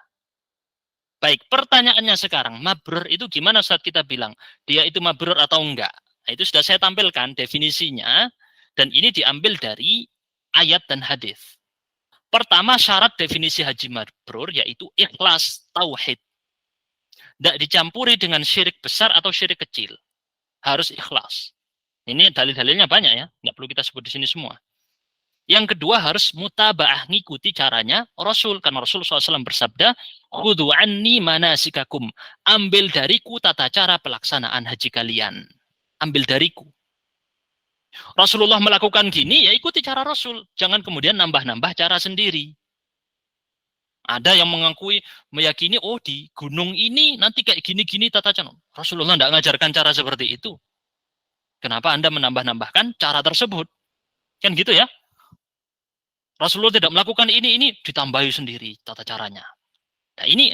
Speaker 1: Baik, pertanyaannya sekarang, mabrur itu gimana saat kita bilang dia itu mabrur atau enggak? Nah, itu sudah saya tampilkan definisinya dan ini diambil dari ayat dan hadis. Pertama, syarat definisi haji mabrur yaitu ikhlas tauhid. Tidak dicampuri dengan syirik besar atau syirik kecil. Harus ikhlas. Ini dalil-dalilnya banyak ya, nggak perlu kita sebut di sini semua. Yang kedua harus mutaba'ah, ngikuti caranya Rasul. Karena Rasul SAW bersabda, khudhu anni manasikakum. Ambil dariku tata cara pelaksanaan haji kalian. Ambil dariku. Rasulullah melakukan gini, ya ikuti cara Rasul. Jangan kemudian nambah-nambah cara sendiri. Ada yang meyakini, oh di gunung ini nanti kayak gini-gini tata cara. Rasulullah tidak mengajarkan cara seperti itu. Kenapa Anda menambah-nambahkan cara tersebut? Kan gitu ya. Rasulullah tidak melakukan ini ditambahi sendiri tata caranya. Nah ini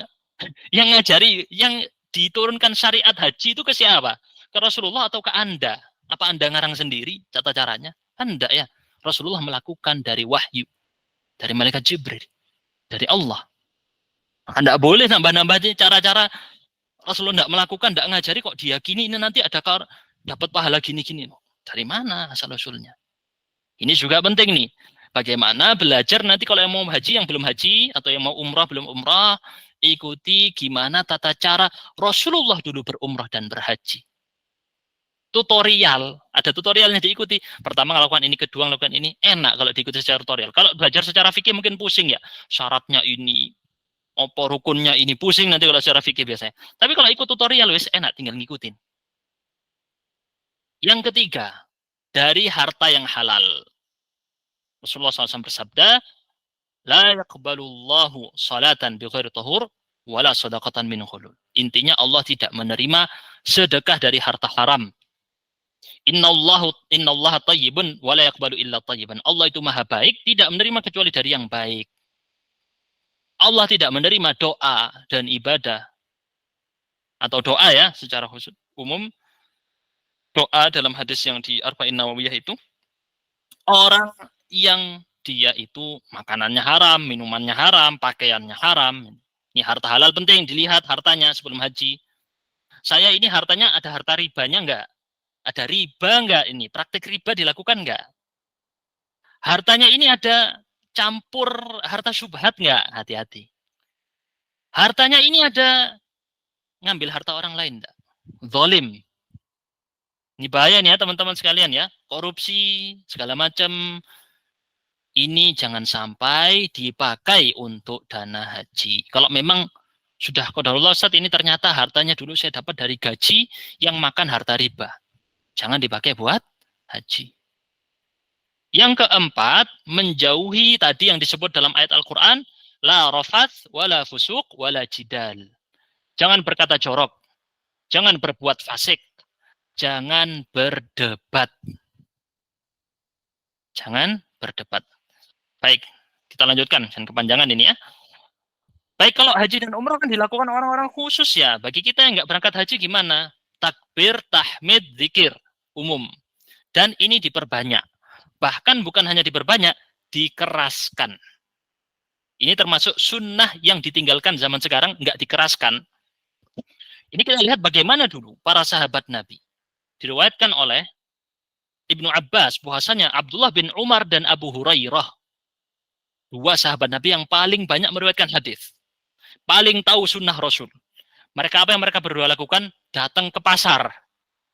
Speaker 1: yang ngajari, yang diturunkan syariat haji itu ke siapa? Ke Rasulullah atau ke Anda? Apa Anda ngarang sendiri tata caranya? Anda ya. Rasulullah melakukan dari wahyu. Dari malaikat Jibril. Dari Allah. Anda boleh nambah-nambah cara-cara Rasulullah tidak melakukan, tidak ngajari kok diyakini ini nanti ada dapat pahala gini-gini. Dari mana asal-usulnya? Ini juga penting nih. Bagaimana belajar nanti kalau yang mau haji, yang belum haji, atau yang mau umrah, belum umrah, ikuti gimana tata cara Rasulullah dulu berumrah dan berhaji. Tutorial, ada tutorialnya diikuti. Pertama melakukan ini, kedua melakukan ini, enak kalau diikuti secara tutorial. Kalau belajar secara fikih mungkin pusing ya, syaratnya ini, apa rukunnya ini, pusing nanti kalau secara fikih biasanya. Tapi kalau ikut tutorial wis enak, tinggal ngikutin. Yang ketiga, dari harta yang halal. Rasulullah SAW bersabda, la yaqbalullahu salatan bi ghairi tahur wala sadaqatan min khulul. Intinya Allah tidak menerima sedekah dari harta haram. Innallaha thayyibun wa la yaqbalu illa thayyiban. Allah itu maha baik, tidak menerima kecuali dari yang baik. Allah tidak menerima doa dan ibadah atau doa ya secara khusus umum, doa dalam hadis yang di Arba'in Nawawiyah itu orang yang dia itu makanannya haram, minumannya haram, pakaiannya haram. Ini harta halal penting dilihat hartanya sebelum haji. Saya ini hartanya ada harta ribanya enggak? Ada riba enggak ini? Praktik riba dilakukan enggak? Hartanya ini ada campur harta syubhat enggak? Hati-hati. Hartanya ini ada ngambil harta orang lain enggak? Zalim. Ini bahaya nih ya teman-teman sekalian ya. Korupsi, segala macam. Ini jangan sampai dipakai untuk dana haji. Kalau memang sudah qadarullah Ustaz, ini ternyata hartanya dulu saya dapat dari gaji yang makan harta riba. Jangan dipakai buat haji. Yang keempat, menjauhi tadi yang disebut dalam ayat Al-Quran, la rafath, wala fusuk, wala jidal. Jangan berkata jorok. Jangan berbuat fasik. Jangan berdebat. Jangan berdebat. Baik, kita lanjutkan. Dan kepanjangan ini ya. Baik, kalau haji dan umrah kan dilakukan orang-orang khusus ya. Bagi kita yang nggak berangkat haji gimana? Takbir, tahmid, zikir umum. Dan ini diperbanyak. Bahkan bukan hanya diperbanyak, dikeraskan. Ini termasuk sunnah yang ditinggalkan zaman sekarang, nggak dikeraskan. Ini kita lihat bagaimana dulu para sahabat Nabi. Diriwayatkan oleh Ibnu Abbas, bahwasanya Abdullah bin Umar dan Abu Hurairah, dua sahabat Nabi yang paling banyak meriwayatkan hadis, paling tahu sunnah Rasul. Mereka apa yang mereka berdua lakukan? Datang ke pasar.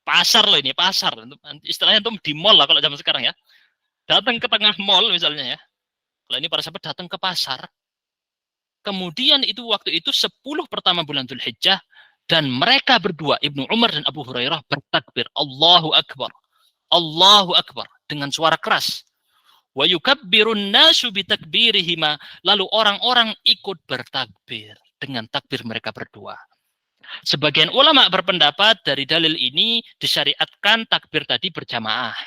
Speaker 1: Pasar loh ini, pasar. Istilahnya itu di mall lah kalau zaman sekarang ya. Datang ke tengah mall misalnya ya. Kalau ini para sahabat datang ke pasar. Kemudian itu waktu itu 10 pertama bulan Dzulhijjah dan mereka berdua, Ibnu Umar dan Abu Hurairah, bertakbir Allahu Akbar. Allahu Akbar dengan suara keras. Wa yukabbirun nasu bitakbirihima, lalu orang-orang ikut bertakbir dengan takbir mereka berdua. Sebagian ulama berpendapat dari dalil ini disyariatkan takbir tadi berjamaah.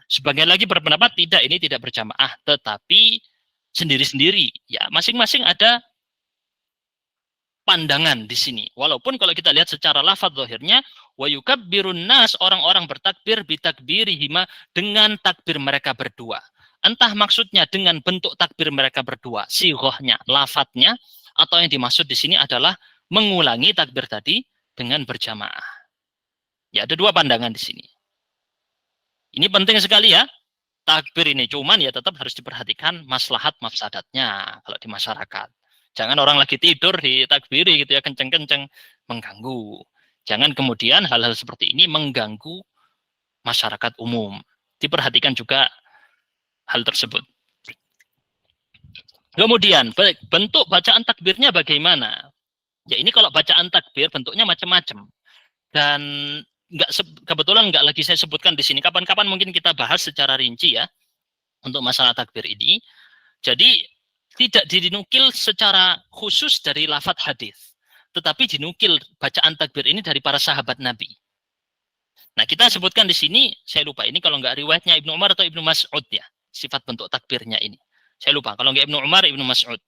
Speaker 1: Sebagian lagi berpendapat tidak, ini tidak berjamaah, tetapi sendiri-sendiri. Ya, masing-masing ada pandangan di sini. Walaupun kalau kita lihat secara lafaz zahirnya, Wa yukabbirun nas, orang-orang bertakbir bitakbirihima, dengan takbir mereka berdua. Entah maksudnya dengan bentuk takbir mereka berdua, sighahnya, lafadznya, atau yang dimaksud di sini adalah mengulangi takbir tadi dengan berjamaah. Ya, ada dua pandangan di sini. Ini penting sekali ya. Takbir ini cuman ya tetap harus diperhatikan maslahat mafsadatnya kalau di masyarakat. Jangan orang lagi tidur ditakbiri gitu ya, kenceng-kenceng, mengganggu. Jangan kemudian hal-hal seperti ini mengganggu masyarakat umum. Diperhatikan juga hal tersebut. Kemudian bentuk bacaan takbirnya bagaimana? Ya ini kalau bacaan takbir bentuknya macam-macam. Dan kebetulan nggak lagi saya sebutkan di sini. Kapan-kapan mungkin kita bahas secara rinci ya untuk masalah takbir ini. Jadi tidak dinukil secara khusus dari lafadz hadis, tetapi dinukil bacaan takbir ini dari para sahabat Nabi. Nah kita sebutkan di sini, saya lupa ini kalau nggak riwayatnya Ibnu Umar atau Ibnu Mas'ud ya, sifat bentuk takbirnya ini. Saya lupa, kalau nggak Ibnu Umar, Ibnu Mas'ud.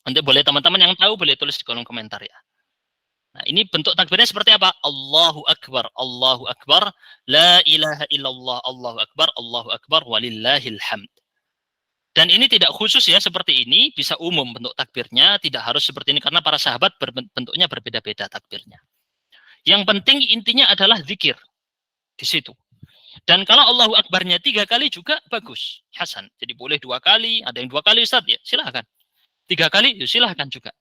Speaker 1: Nanti boleh teman-teman yang tahu boleh tulis di kolom komentar ya. Nah, ini bentuk takbirnya seperti apa? Allahu Akbar, la ilaha illallah, Allahu Akbar, walillahil hamd. Dan ini tidak khusus ya seperti ini, bisa umum bentuk takbirnya, tidak harus seperti ini karena para sahabat bentuknya berbeda-beda takbirnya. Yang penting intinya adalah zikir di situ. Dan kalau Allahu Akbarnya 3 kali juga bagus, hasan. Jadi boleh 2 kali, ada yang 2 kali Ustaz ya, silahkan. 3 kali, ya silahkan juga.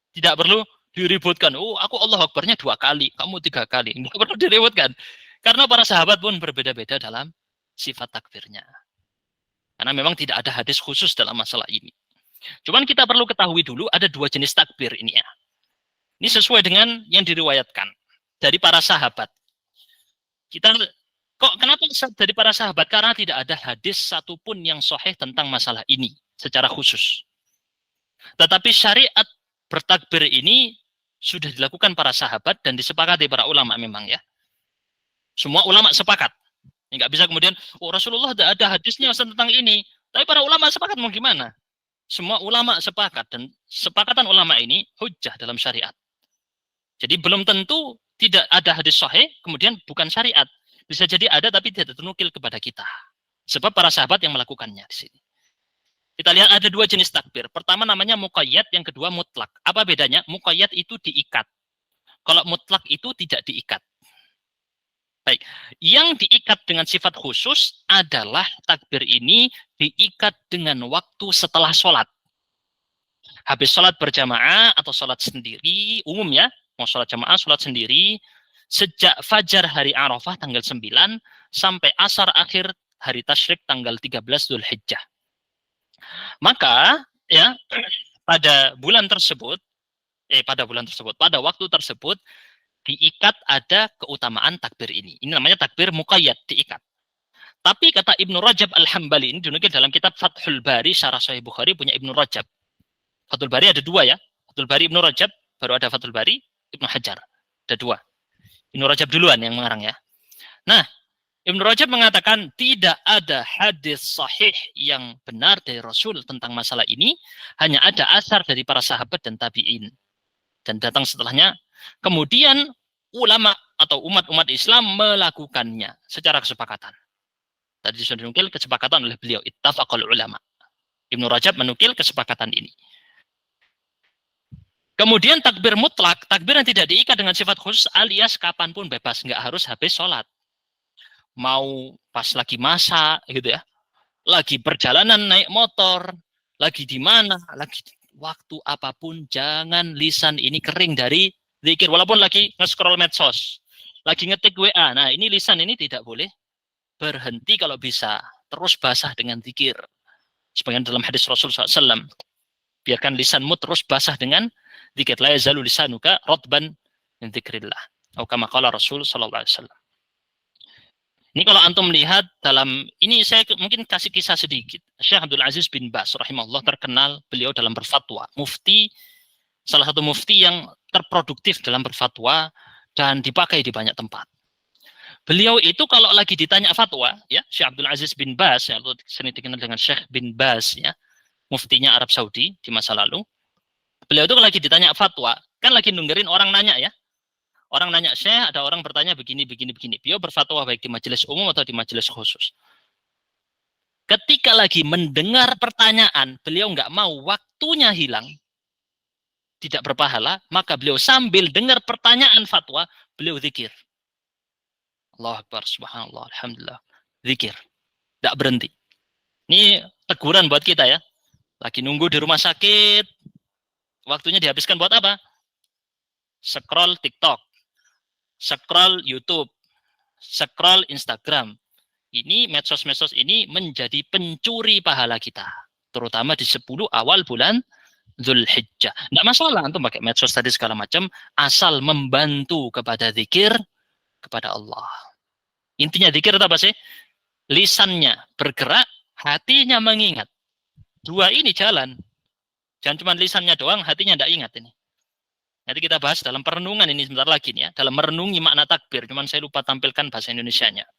Speaker 1: Tidak perlu diributkan. Oh, aku Allahu Akbarnya 2 kali, kamu 3 kali. Tidak perlu diributkan. Karena para sahabat pun berbeda-beda dalam sifat takbirnya. Karena memang tidak ada hadis khusus dalam masalah ini. Cuman kita perlu ketahui dulu ada 2 jenis takbir ini ya. Ini sesuai dengan yang diriwayatkan dari para sahabat. Kenapa dari para sahabat? Karena tidak ada hadis satupun yang sahih tentang masalah ini secara khusus. Tetapi syariat bertakbir ini sudah dilakukan para sahabat dan disepakati para ulama memang ya. Semua ulama sepakat. Nggak bisa kemudian, oh Rasulullah tidak ada hadisnya tentang ini. Tapi para ulama sepakat mau gimana? Semua ulama sepakat dan sepakatan ulama ini hujjah dalam syariat. Jadi belum tentu tidak ada hadis sahih, kemudian bukan syariat. Bisa jadi ada tapi tidak ternukil kepada kita. Sebab para sahabat yang melakukannya di sini. Kita lihat ada 2 jenis takbir. Pertama namanya muqayyad, yang kedua mutlak. Apa bedanya? Muqayyad itu diikat. Kalau mutlak itu tidak diikat. Baik, yang diikat dengan sifat khusus adalah takbir ini diikat dengan waktu setelah sholat. Habis sholat berjamaah atau sholat sendiri, umum ya, mau sholat jamaah, sholat sendiri, sejak fajar hari Arafah tanggal 9 sampai asar akhir hari tasyrik tanggal 13 Dzulhijjah. Maka ya pada waktu tersebut diikat ada keutamaan takbir ini. Ini namanya takbir muqayyad, diikat. Tapi kata Ibnu Rajab Al-Hambali, ini dinukil dalam kitab Fathul Bari, Syarah Sahih Bukhari punya Ibnu Rajab. Fathul Bari ada 2 ya. Fathul Bari Ibnu Rajab, baru ada Fathul Bari Ibnu Hajar. Ada 2. Ibnu Rajab duluan yang mengarang ya. Nah, Ibnu Rajab mengatakan tidak ada hadis sahih yang benar dari Rasul tentang masalah ini, hanya ada asar dari para sahabat dan tabi'in. Dan datang setelahnya, kemudian ulama atau umat-umat Islam melakukannya secara kesepakatan. Tadi sudah dinukil kesepakatan oleh beliau, ittafaqal ulama. Ibnu Rajab menukil kesepakatan ini. Kemudian takbir mutlak, takbir yang tidak diikat dengan sifat khusus alias kapanpun bebas, nggak harus habis sholat. Mau pas lagi masak gitu ya, lagi perjalanan naik motor, lagi di mana, lagi waktu apapun, jangan lisan ini kering dari zikir. Walaupun lagi nge-scroll medsos, lagi ngetik WA, nah ini lisan ini tidak boleh berhenti kalau bisa, terus basah dengan zikir. Sebagian dalam hadis Rasul SAW, biarkan lisanmu terus basah dengan zikir. La yazalu lisanuka ratban min dzikrillah. Atau kama qala Rasul sallallahu alaihi wasallam. Ini kalau antum melihat dalam ini, saya mungkin kasih kisah sedikit. Syekh Abdul Aziz bin Baz rahimahullah terkenal beliau dalam berfatwa. Mufti, salah satu mufti yang terproduktif dalam berfatwa dan dipakai di banyak tempat. Beliau itu kalau lagi ditanya fatwa, ya, Syekh Abdul Aziz bin Baz, yang sering dikenal dengan Syekh bin Baz, ya, muftinya Arab Saudi di masa lalu. Beliau itu lagi ditanya fatwa, kan lagi nungguin orang nanya ya. Orang nanya Syekh, ada orang bertanya begini. Beliau berfatwa baik di majelis umum atau di majelis khusus. Ketika lagi mendengar pertanyaan, beliau nggak mau waktunya hilang, tidak berpahala, maka beliau sambil dengar pertanyaan fatwa, beliau zikir. Allahu Akbar, subhanallah, alhamdulillah. Zikir. Tidak berhenti. Ini teguran buat kita ya. Lagi nunggu di rumah sakit, waktunya dihabiskan buat apa? Scroll TikTok, scroll YouTube, scroll Instagram. Ini medsos-medsos ini menjadi pencuri pahala kita. Terutama di 10 awal bulan Dzulhijjah. Tidak masalah untuk pakai medsos tadi segala macam, asal membantu kepada zikir kepada Allah. Intinya zikir itu apa sih? Lisannya bergerak, hatinya mengingat. Dua ini jalan. Jangan cuma lisannya doang, hatinya tidak ingat ini. Nanti kita bahas dalam perenungan ini sebentar lagi nih ya, dalam merenungi makna takbir. Cuman saya lupa tampilkan bahasa Indonesianya.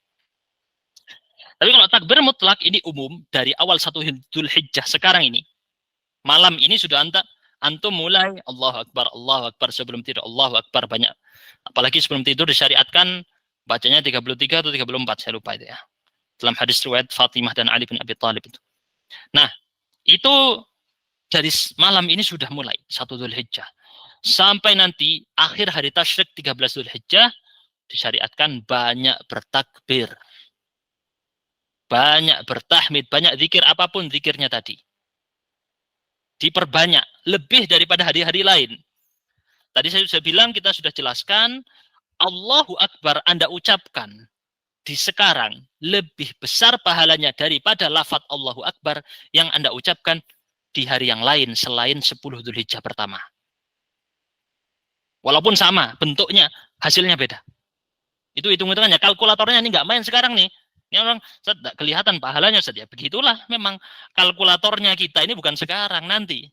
Speaker 1: Tapi kalau takbir mutlak ini umum dari awal 1 Dzulhijjah sekarang ini. Malam ini sudah antum mulai Allahu Akbar sebelum tidur, Allahu Akbar banyak. Apalagi sebelum tidur disyariatkan bacanya 33 atau 34, saya lupa itu ya. Dalam hadis riwayat Fatimah dan Ali bin Abi Thalib itu. Nah, itu dari malam ini sudah mulai 1 Dzulhijjah. Sampai nanti akhir hari tasyrik 13 Dzulhijjah disyariatkan banyak bertakbir. Banyak bertahmid, banyak zikir apapun zikirnya tadi. Diperbanyak, lebih daripada hari-hari lain. Tadi saya sudah bilang, kita sudah jelaskan, Allahu Akbar Anda ucapkan di sekarang lebih besar pahalanya daripada lafaz Allahu Akbar yang Anda ucapkan di hari yang lain selain 10 Dzulhijjah pertama. Walaupun sama bentuknya, hasilnya beda. Itu hitung-hitungannya, kalkulatornya ini nggak main sekarang nih. Ini orang tidak kelihatan pahalanya saja. Begitulah memang kalkulatornya kita ini bukan sekarang, nanti.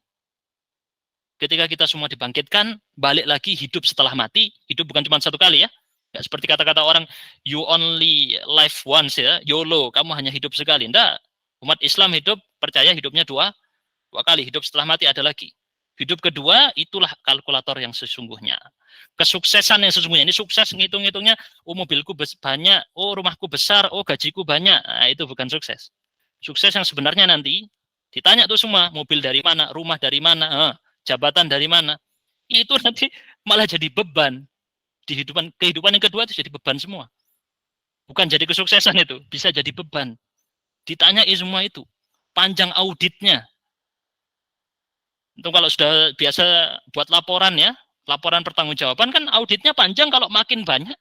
Speaker 1: Ketika kita semua dibangkitkan, balik lagi hidup setelah mati. Hidup bukan cuma satu kali ya. Nggak seperti kata-kata orang, you only live once ya, YOLO, kamu hanya hidup sekali. Enggak. Umat Islam hidup, percaya hidupnya dua kali. Hidup setelah mati ada lagi. Hidup kedua, itulah kalkulator yang sesungguhnya. Kesuksesan yang sesungguhnya. Ini sukses ngitung-ngitungnya, oh mobilku banyak, oh rumahku besar, oh gajiku banyak. Nah, itu bukan sukses. Sukses yang sebenarnya nanti, ditanya tuh semua, mobil dari mana, rumah dari mana, jabatan dari mana. Itu nanti malah jadi beban. Di kehidupan yang kedua itu jadi beban semua. Bukan jadi kesuksesan itu, bisa jadi beban. Ditanyai semua itu. Panjang auditnya. Itu kalau sudah biasa buat laporan ya, laporan pertanggungjawaban kan auditnya panjang, kalau makin banyak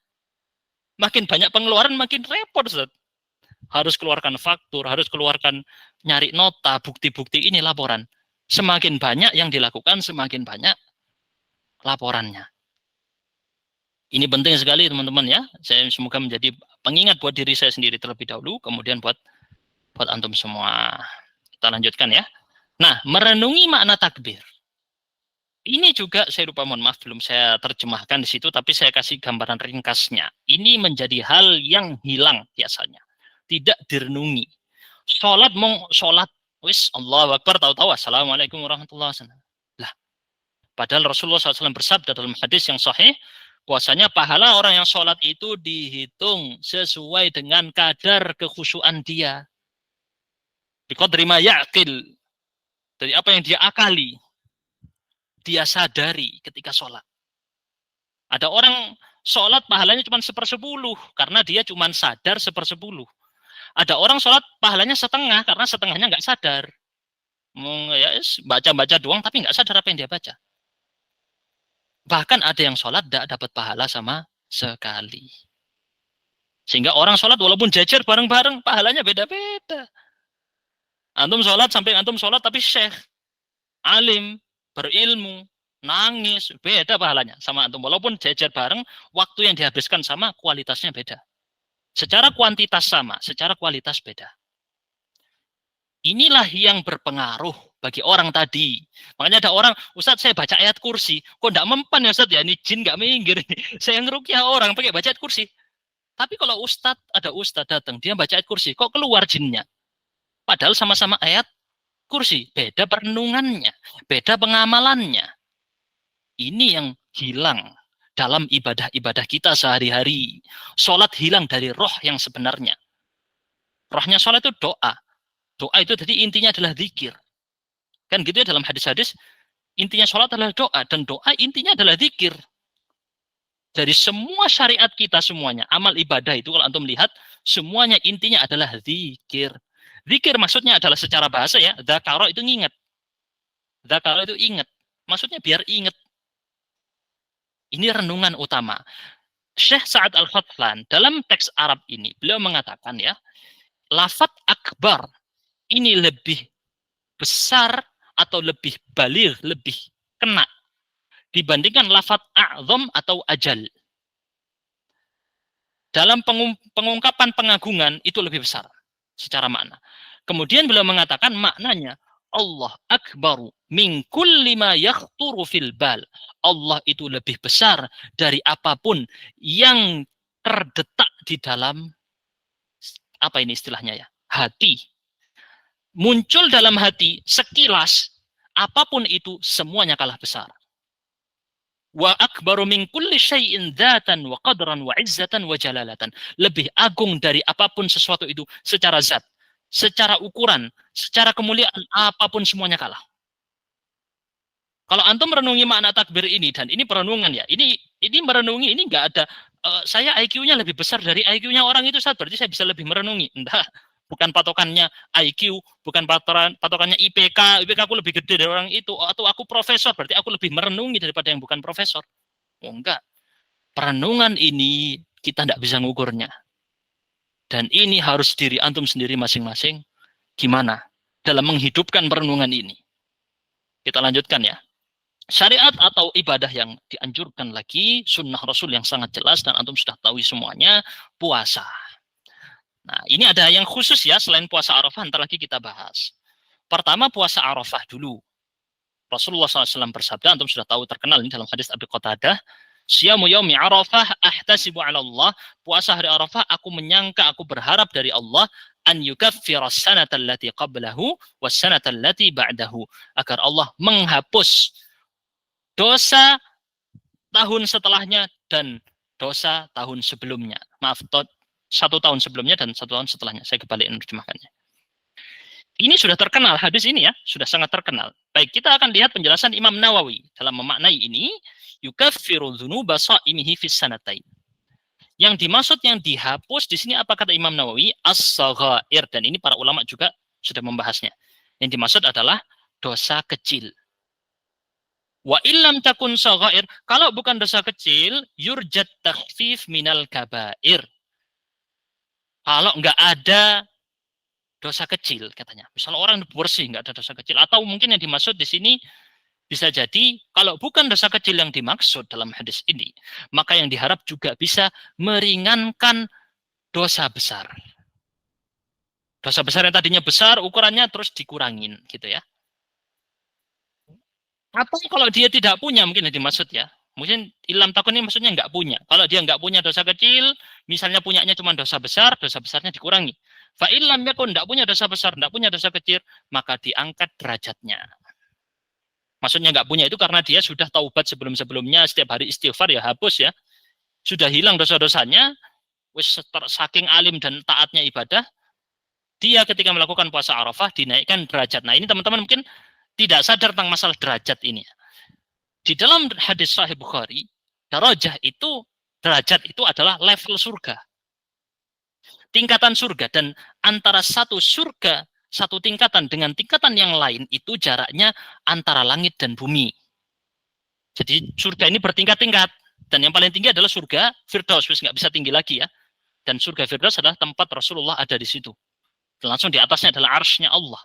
Speaker 1: pengeluaran makin repot, Ustaz. Harus keluarkan faktur, harus keluarkan nyari nota, bukti-bukti ini laporan. Semakin banyak yang dilakukan, semakin banyak laporannya. Ini penting sekali teman-teman ya. Saya semoga menjadi pengingat buat diri saya sendiri terlebih dahulu, kemudian buat antum semua. Kita lanjutkan ya. Nah, merenungi makna takbir. Ini juga saya lupa, mohon maaf belum saya terjemahkan di situ, tapi saya kasih gambaran ringkasnya. Ini menjadi hal yang hilang biasanya, tidak direnungi. Sholat, wis Allahu Akbar, tahu-tahu Assalamualaikum warahmatullahi wabarakatuh. Lah, padahal Rasulullah SAW bersabda dalam hadis yang sahih, bahwasanya pahala orang yang sholat itu dihitung sesuai dengan kadar kekhusyuan dia. Biqadri ma ya'qil, dari apa yang dia akali, dia sadari ketika sholat. Ada orang sholat pahalanya cuma 1/10 karena dia cuma sadar 1/10. Ada orang sholat pahalanya setengah karena setengahnya nggak sadar. Ya, baca-baca doang tapi nggak sadar apa yang dia baca. Bahkan ada yang sholat tidak dapat pahala sama sekali. Sehingga orang sholat walaupun jajar bareng-bareng, pahalanya beda-beda. Antum sholat sampai antum sholat tapi syekh, alim, berilmu, nangis, beda pahalanya sama antum. Walaupun jajar bareng, waktu yang dihabiskan sama, kualitasnya beda. Secara kuantitas sama, secara kualitas beda. Inilah yang berpengaruh bagi orang tadi. Makanya ada orang, Ustadz saya baca ayat kursi, kok enggak mempan ya Ustadz ya, ini jin enggak minggir. Saya ngerukyah orang pakai baca ayat kursi. Tapi kalau ada Ustadz datang, dia baca ayat kursi, kok keluar jinnya? Padahal sama-sama ayat kursi, beda perenungannya, beda pengamalannya. Ini yang hilang dalam ibadah-ibadah kita sehari-hari. Sholat hilang dari roh yang sebenarnya. Rohnya sholat itu doa. Doa itu jadi intinya adalah zikir. Kan gitu ya dalam hadis-hadis, intinya sholat adalah doa, dan doa intinya adalah zikir. Dari semua syariat kita semuanya, amal ibadah itu kalau antum lihat, semuanya intinya adalah zikir. Zikir maksudnya adalah secara bahasa ya, dzakara itu nginget. Dzakara itu ingat. Maksudnya biar ingat. Ini renungan utama. Syekh Sa'ad Al-Khatlan dalam teks Arab ini, beliau mengatakan ya, lafaz akbar ini lebih besar atau lebih baligh, lebih kena dibandingkan lafaz a'zam atau ajal. Dalam pengungkapan pengagungan itu lebih besar secara makna. Kemudian beliau mengatakan maknanya Allah akbaru min kulli ma yakhturu fil bal. Allah itu lebih besar dari apapun yang terdetak di dalam, apa ini istilahnya ya, hati. Muncul dalam hati sekilas, apapun itu semuanya kalah besar. Wa akbaru min kulli syai'in dzatan wa qadran wa izzatan wa jalalatan. Lebih agung dari apapun sesuatu itu secara zat, secara ukuran, secara kemuliaan, apapun semuanya kalah. Kalau antum merenungi makna takbir ini, dan ini perenungan ya, ini merenungi, ini nggak ada, saya IQ-nya lebih besar dari IQ-nya orang itu, saat berarti saya bisa lebih merenungi. Enggak, bukan patokannya IQ, bukan patokannya IPK aku lebih gede dari orang itu, atau aku profesor, berarti aku lebih merenungi daripada yang bukan profesor. Oh enggak, perenungan ini kita nggak bisa ngukurnya. Dan ini harus diri antum sendiri masing-masing, gimana dalam menghidupkan perenungan ini. Kita lanjutkan ya. Syariat atau ibadah yang dianjurkan lagi, sunnah Rasul yang sangat jelas dan antum sudah tahu semuanya, puasa. Nah, ini ada yang khusus ya, selain puasa Arafah, ntar lagi kita bahas. Pertama, puasa Arafah dulu. Rasulullah SAW bersabda, antum sudah tahu, terkenal ini dalam hadis Abi Qatadah, Siyamu yaumi Arafah ahtasibu ala Allah. Puasa hari Arafah, aku menyangka, aku berharap dari Allah, an yukaffira sanata allati qablahu was sanata allati ba'dahu. Agar Allah menghapus dosa tahun setelahnya dan dosa tahun sebelumnya. Maaf, 1 tahun sebelumnya dan 1 tahun setelahnya. Saya kebalik menerjemahkannya. Ini sudah terkenal, hadis ini ya, sudah sangat terkenal. Baik, kita akan lihat penjelasan Imam Nawawi dalam memaknai ini, yukaffiru dzunuba sha'imihi fis sanatain. Yang dimaksud yang dihapus di sini apa kata Imam Nawawi? As-saghair, dan ini para ulama juga sudah membahasnya. Yang dimaksud adalah dosa kecil. Wa illam takun saghair, kalau bukan dosa kecil, yurjat takhfif minal kabair. Kalau enggak ada dosa kecil katanya. Misalnya orang bersih enggak ada dosa kecil, atau mungkin yang dimaksud di sini bisa jadi kalau bukan dosa kecil yang dimaksud dalam hadis ini, maka yang diharap juga bisa meringankan dosa besar. Dosa besar yang tadinya besar ukurannya terus dikurangin gitu ya. Atau kalau dia tidak punya, mungkin yang dimaksud ya. Mungkin ilam takun ini maksudnya nggak punya. Kalau dia nggak punya dosa kecil, misalnya punyanya cuma dosa besarnya dikurangi. Fa ilam yakun, nggak punya dosa besar, nggak punya dosa kecil, maka diangkat derajatnya. Maksudnya nggak punya itu karena dia sudah taubat sebelum-sebelumnya, setiap hari istighfar ya hapus ya. Sudah hilang dosa-dosanya, saking alim dan taatnya ibadah, dia ketika melakukan puasa Arafah dinaikkan derajat. Nah ini teman-teman mungkin tidak sadar tentang masalah derajat ini. Di dalam hadis Sahih Bukhari, derajat itu adalah level surga. Tingkatan surga, dan antara satu surga, satu tingkatan dengan tingkatan yang lain itu jaraknya antara langit dan bumi. Jadi surga ini bertingkat-tingkat, dan yang paling tinggi adalah surga Firdaus, nggak bisa tinggi lagi ya. Dan surga Firdaus adalah tempat Rasulullah ada di situ. Dan langsung di atasnya adalah arsy-nya Allah,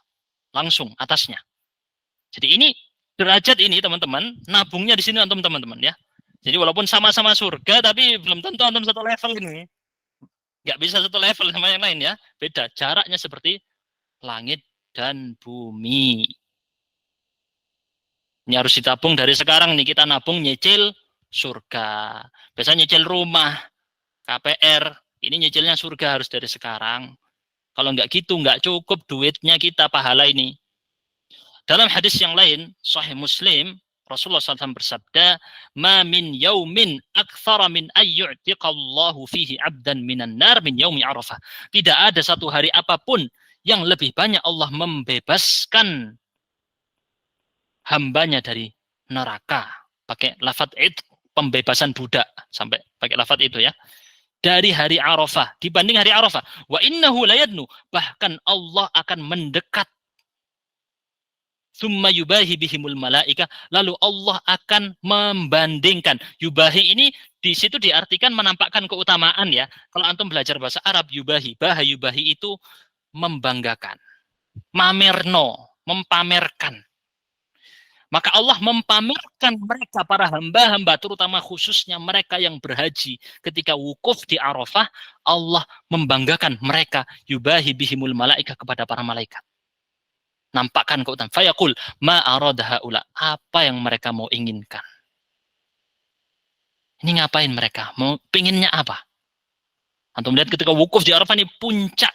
Speaker 1: langsung atasnya. Jadi ini derajat ini teman-teman, nabungnya di sini antum teman-teman ya. Jadi walaupun sama-sama surga, tapi belum tentu antum satu level ini. Nggak bisa satu level sama yang lain ya. Beda, jaraknya seperti langit dan bumi. Ini harus ditabung dari sekarang nih, kita nabung nyicil surga. Biasanya nyicil rumah, KPR, ini nyicilnya surga harus dari sekarang. Kalau nggak gitu, nggak cukup duitnya kita, pahala ini. Dalam hadis yang lain, Sahih Muslim, Rasulullah SAW bersabda, "Ma min yaumin aktsara min ayyu'tiqallahu fihi 'abdan minan nar min yaumi Arafah." Tidak ada satu hari apapun yang lebih banyak Allah membebaskan hambanya dari neraka. Pakai lafaz id, pembebasan budak, sampai pakai lafaz itu ya. Dari hari Arafah dibanding hari Arafah. Wa innahu layadnu, bahkan Allah akan mendekat. Summa yubahi bihimul malaika, lalu Allah akan membandingkan. Yubahi ini di situ diartikan menampakkan keutamaan ya. Kalau antum belajar bahasa Arab, yubahi, yubahi itu membanggakan. Mamerno, mempamerkan. Maka Allah mempamerkan mereka, para hamba-hamba, terutama khususnya mereka yang berhaji. Ketika wukuf di Arafah, Allah membanggakan mereka, yubahi bihimul malaika, kepada para malaikat. Nampakkan keutamaan. Fayaqul ma arada haula, apa yang mereka mau inginkan. Ini ngapain mereka? Mau pinginnya apa? Antum lihat ketika wukuf di Arafah ini puncak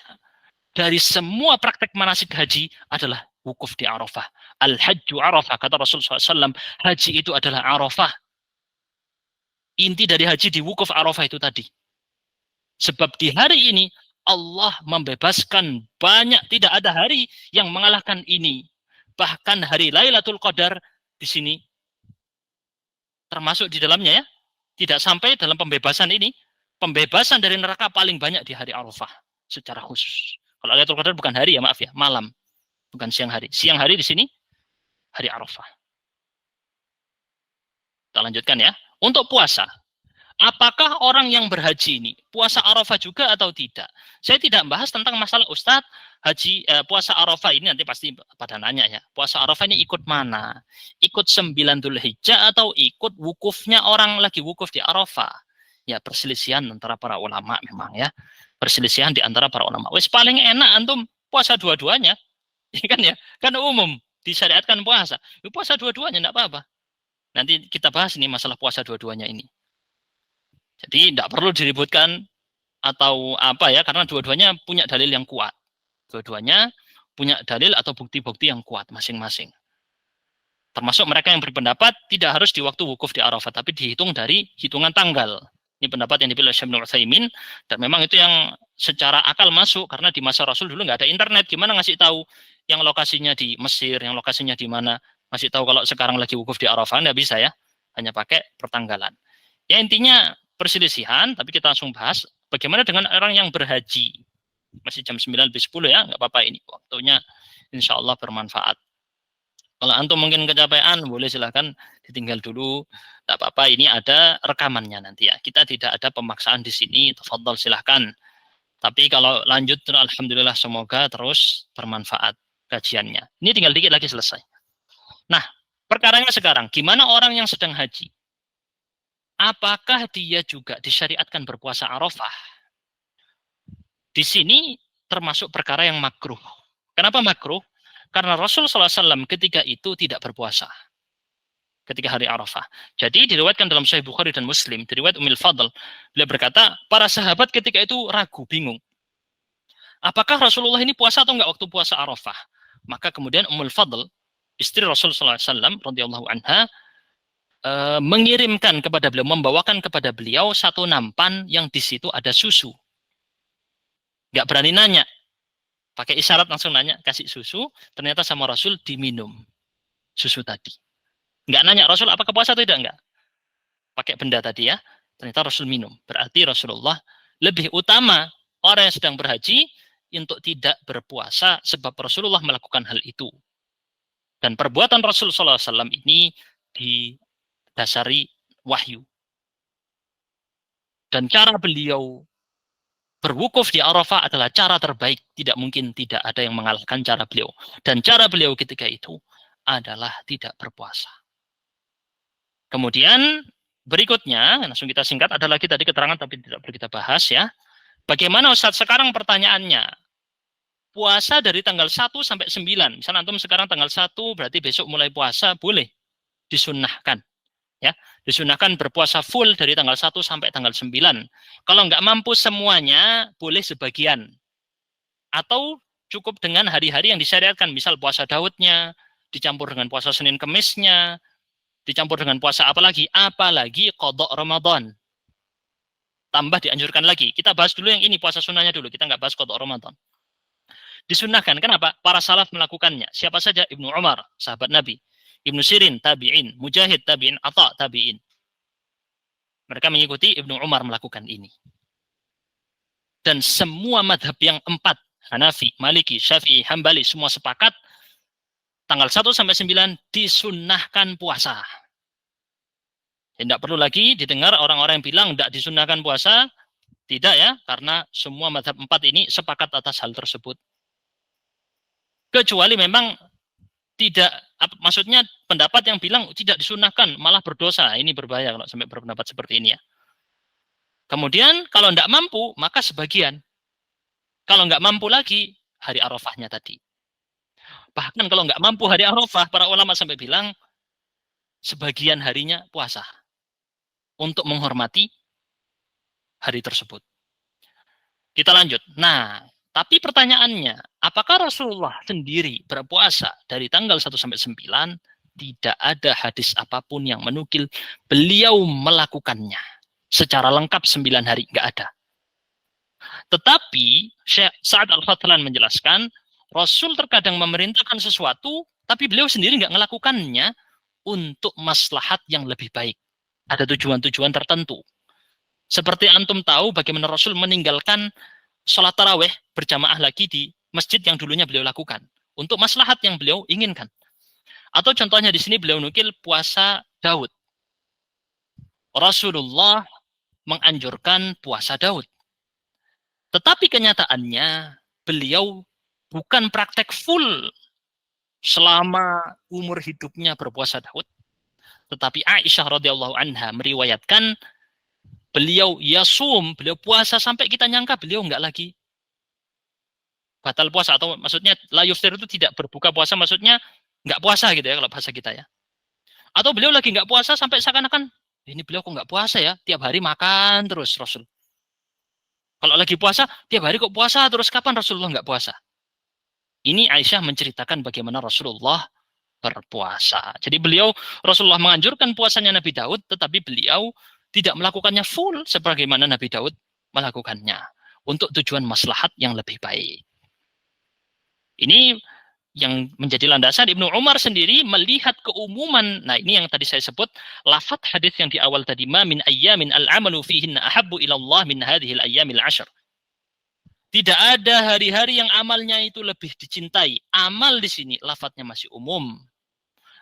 Speaker 1: dari semua praktek manasik haji adalah wukuf di Arafah. Al-hajju Arafah, kata Rasulullah SAW, haji itu adalah Arafah. Inti dari haji di wukuf Arafah itu tadi. Sebab di hari ini Allah membebaskan banyak, tidak ada hari yang mengalahkan ini. Bahkan hari Lailatul Qadar di sini termasuk di dalamnya ya. Tidak sampai dalam pembebasan ini. Pembebasan dari neraka paling banyak di hari Arafah secara khusus. Kalau Lailatul Qadar bukan hari ya, maaf ya, malam. Bukan siang hari. Siang hari di sini hari Arafah. Kita lanjutkan ya. Untuk puasa, apakah orang yang berhaji ini puasa Arafah juga atau tidak? Saya tidak membahas tentang masalah Ustadz haji puasa Arafah ini, nanti pasti pada nanya ya. Puasa Arafah ini ikut mana? Ikut 9 Dzulhijjah atau ikut wukufnya orang lagi wukuf di Arafah? Ya, perselisihan antara para ulama memang ya. Perselisihan di antara para ulama. Wes paling enak antum puasa dua-duanya. Kan ya? Kan umum disyariatkan puasa. Ya, puasa dua-duanya enggak apa-apa. Nanti kita bahas ini masalah puasa dua-duanya ini. Jadi tidak perlu diributkan atau apa ya, karena dua-duanya punya dalil yang kuat. Dua-duanya punya dalil atau bukti-bukti yang kuat masing-masing. Termasuk mereka yang berpendapat tidak harus di waktu wukuf di Arafah, tapi dihitung dari hitungan tanggal. Ini pendapat yang dipilih Syekh Ibnu Utsaimin, dan memang itu yang secara akal masuk, karena di masa Rasul dulu nggak ada internet, gimana ngasih tahu yang lokasinya di Mesir, yang lokasinya di mana, ngasih tahu kalau sekarang lagi wukuf di Arafah, nggak bisa ya, hanya pakai pertanggalan. Ya intinya perselisihan, tapi kita langsung bahas bagaimana dengan orang yang berhaji. Masih jam 9 lebih 10 ya, nggak apa-apa ini waktunya, insya Allah bermanfaat. Kalau antum mungkin kecapean, boleh silahkan ditinggal dulu. Tak apa-apa, ini ada rekamannya nanti ya. Kita tidak ada pemaksaan di sini, tafadhol silahkan. Tapi kalau lanjut, alhamdulillah semoga terus bermanfaat kajiannya. Ini tinggal dikit lagi selesai. Nah, perkaranya sekarang, gimana orang yang sedang haji? Apakah dia juga disyariatkan berpuasa Arafah? Di sini termasuk perkara yang makruh. Kenapa makruh? Karena Rasulullah SAW ketika itu tidak berpuasa. Ketika hari Arafah. Jadi diriwayatkan dalam Sahih Bukhari dan Muslim, diriwayat Ummul Fadl, beliau berkata, para sahabat ketika itu ragu, bingung. Apakah Rasulullah ini puasa atau enggak waktu puasa Arafah? Maka kemudian Ummul Fadl, istri Rasulullah SAW, radhiyallahu anha, mengirimkan kepada beliau, membawakan kepada beliau satu nampan yang di situ ada susu. Enggak berani nanya. Pakai isyarat langsung nanya, kasih susu, ternyata sama Rasul diminum susu tadi. Enggak nanya, Rasul apakah puasa atau tidak? Enggak. Pakai benda tadi ya, ternyata Rasul minum. Berarti Rasulullah lebih utama orang yang sedang berhaji untuk tidak berpuasa sebab Rasulullah melakukan hal itu. Dan perbuatan Rasulullah SAW ini didasari wahyu. Dan cara beliau berwukuf di Arafah adalah cara terbaik. Tidak mungkin tidak ada yang mengalahkan cara beliau. Dan cara beliau ketika itu adalah tidak berpuasa. Kemudian berikutnya, langsung kita singkat, ada lagi tadi keterangan tapi tidak perlu kita bahas ya. Bagaimana Ustaz sekarang pertanyaannya? Puasa dari tanggal 1 sampai 9. Misalnya antum sekarang tanggal 1, berarti besok mulai puasa, boleh. Disunnahkan. Ya, disunnahkan berpuasa full dari tanggal 1 sampai tanggal 9. Kalau nggak mampu semuanya, boleh sebagian. Atau cukup dengan hari-hari yang disyariatkan, misal puasa Daudnya, dicampur dengan puasa Senin Kemisnya, Dicampur dengan puasa apalagi qada Ramadan. Tambah dianjurkan lagi. Kita bahas dulu yang ini, puasa sunnahnya dulu. Kita nggak bahas qada Ramadan. Disunahkan. Kenapa? Para salaf melakukannya. Siapa saja? Ibnu Umar, sahabat Nabi. Ibnu Sirin, tabi'in. Mujahid, tabi'in. Atha, tabi'in. Mereka mengikuti Ibnu Umar melakukan ini. Dan semua madhab yang 4, Hanafi, Maliki, Syafi'i, Hambali, semua sepakat tanggal 1 sampai 9 disunnahkan puasa. Tidak perlu lagi didengar orang-orang yang bilang tidak disunnahkan puasa. Tidak ya, karena semua madhab 4 ini sepakat atas hal tersebut. Kecuali memang tidak, maksudnya pendapat yang bilang tidak disunahkan, malah berdosa. Ini berbahaya kalau sampai berpendapat seperti ini ya. Kemudian kalau tidak mampu, maka sebagian. Kalau nggak mampu lagi, hari Arafahnya tadi. Bahkan kalau nggak mampu hari Arafah, para ulama sampai bilang, sebagian harinya puasa. Untuk menghormati hari tersebut. Kita lanjut. Nah, tapi pertanyaannya, apakah Rasulullah sendiri berpuasa dari tanggal 1 sampai 9? Tidak ada hadis apapun yang menukil beliau melakukannya. Secara lengkap 9 hari, nggak ada. Tetapi, Syekh Sa'ad Al-Fatlan menjelaskan, Rasul terkadang memerintahkan sesuatu, tapi beliau sendiri nggak melakukannya untuk maslahat yang lebih baik. Ada tujuan-tujuan tertentu. Seperti antum tahu bagaimana Rasul meninggalkan sholat tarawih berjamaah lagi di masjid yang dulunya beliau lakukan. Untuk maslahat yang beliau inginkan. Atau contohnya di sini beliau nukil puasa Daud. Rasulullah menganjurkan puasa Daud. Tetapi kenyataannya beliau bukan praktek full selama umur hidupnya berpuasa Daud. Tetapi Aisyah radhiyallahu anha meriwayatkan beliau yasum, beliau puasa sampai kita nyangka beliau enggak lagi batal puasa, atau maksudnya la yuftir itu tidak berbuka puasa, maksudnya enggak puasa gitu ya kalau bahasa kita ya. Atau beliau lagi enggak puasa sampai seakan-akan ini beliau kok enggak puasa ya, tiap hari makan terus Rasul. Kalau lagi puasa, tiap hari kok puasa terus, kapan Rasulullah enggak puasa? Ini Aisyah menceritakan bagaimana Rasulullah berpuasa. Jadi Rasulullah menganjurkan puasanya Nabi Daud, tetapi beliau tidak melakukannya full sebagaimana Nabi Daud melakukannya untuk tujuan maslahat yang lebih baik. Ini yang menjadi landasan. Ibnu Umar sendiri melihat keumuman. Nah, ini yang tadi saya sebut lafaz hadis yang di awal tadi, ma min ayyamin al-amalu fihinna ahabbu ila Allah min hadhil ayyamil 'ashr. Tidak ada hari-hari yang amalnya itu lebih dicintai. Amal di sini lafadznya masih umum.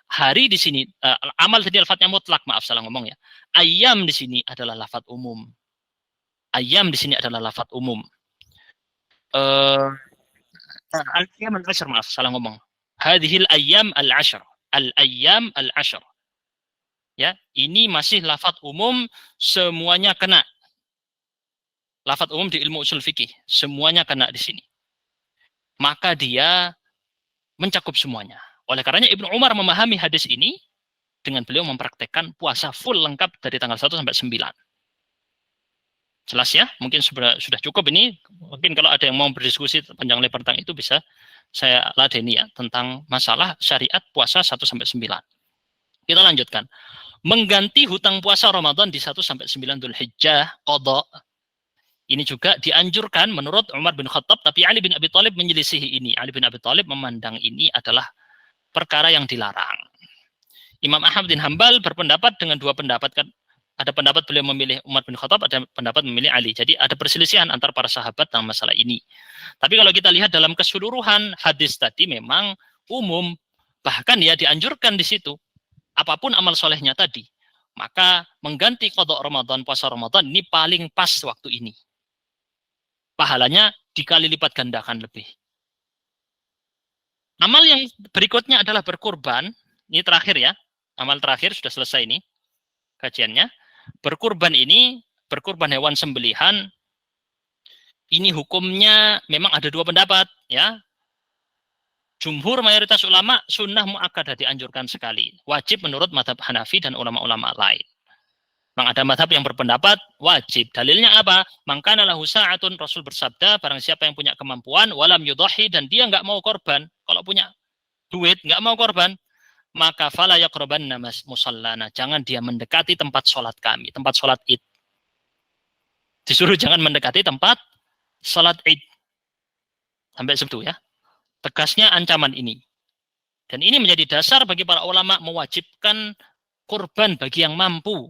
Speaker 1: Hari di sini amal tadi lafadznya mutlak, maaf salah ngomong ya. Ayyam di sini adalah lafadz umum. Ayyam di sini adalah lafadz umum. Al-ayyam al-ashr, maaf salah ngomong. Hadhil ayyam al-ashr. Al-ayyam al-ashr. Ya, ini masih lafadz umum, semuanya kena. Lafadz umum di ilmu usul fikih, semuanya kena di sini. Maka dia mencakup semuanya. Oleh karenanya Ibnu Umar memahami hadis ini dengan beliau mempraktekkan puasa full lengkap dari tanggal 1 sampai 9. Jelas ya? Mungkin sudah cukup ini. Mungkin kalau ada yang mau berdiskusi panjang lebar tentang itu bisa saya ladeni ya, tentang masalah syariat puasa 1 sampai 9. Kita lanjutkan. Mengganti hutang puasa Ramadan di 1 sampai 9 Dzulhijjah qadha. Ini juga dianjurkan menurut Umar bin Khattab, tapi Ali bin Abi Thalib menyelisihi ini. Ali bin Abi Thalib memandang ini adalah perkara yang dilarang. Imam Ahmad bin Hambal berpendapat dengan dua pendapat. Ada pendapat beliau memilih Umar bin Khattab, ada pendapat memilih Ali. Jadi ada perselisihan antar para sahabat dalam masalah ini. Tapi kalau kita lihat dalam keseluruhan hadis tadi memang umum, bahkan ya dianjurkan di situ. Apapun amal solehnya tadi, maka mengganti qadha Ramadan, puasa Ramadan ini paling pas waktu ini. Pahalanya dikali lipat gandakan lebih. Amal yang berikutnya adalah berkurban. Ini terakhir ya. Amal terakhir sudah selesai ini kajiannya. Berkurban ini, berkurban hewan sembelihan, ini hukumnya memang ada dua pendapat ya. Jumhur mayoritas ulama sunnah muakkadah, dianjurkan sekali. Wajib menurut mazhab Hanafi dan ulama-ulama lain. Memang ada mazhab yang berpendapat wajib. Dalilnya apa? Mangkana lahu sa'atun, Rasul bersabda, barang siapa yang punya kemampuan, walam yudhahi, dan dia nggak mau korban. Kalau punya duit, nggak mau korban, maka fala yaqrabanna musallana, jangan dia mendekati tempat sholat kami, tempat sholat Id. Disuruh jangan mendekati tempat sholat Id. Sampai segitu ya. Tegasnya ancaman ini. Dan ini menjadi dasar bagi para ulama mewajibkan kurban bagi yang mampu.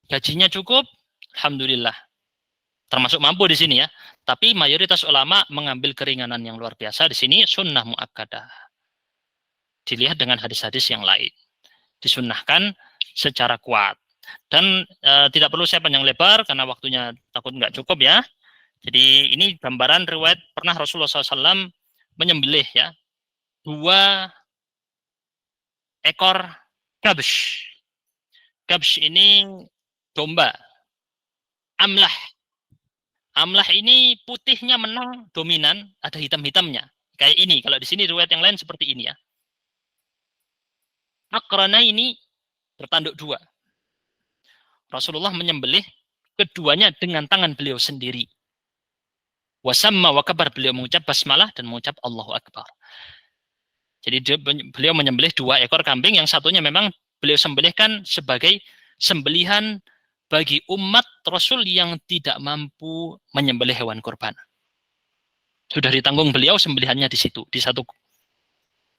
Speaker 1: Gajinya cukup, alhamdulillah. Termasuk mampu di sini ya. Tapi mayoritas ulama mengambil keringanan yang luar biasa di sini, sunnah muakkadah. Dilihat dengan hadis-hadis yang lain. Disunnahkan secara kuat. Dan tidak perlu saya panjang lebar karena waktunya takut nggak cukup ya. Jadi ini gambaran riwayat pernah Rasulullah SAW menyembelih ya 2 ekor kabsh. Kabsh ini domba. Amlah. Amlah ini putihnya menang dominan, ada hitam-hitamnya. Kayak ini, kalau di sini riwayat yang lain seperti ini ya. Akrana ini bertanduk 2. Rasulullah menyembelih keduanya dengan tangan beliau sendiri. Wasamma wa kabar, beliau mengucap basmalah dan mengucap Allahu Akbar. Jadi beliau menyembelih 2 ekor kambing, yang satunya memang beliau sembelihkan sebagai sembelihan bagi umat Rasul yang tidak mampu menyembelih hewan kurban. Sudah ditanggung beliau sembelihannya di situ, di 1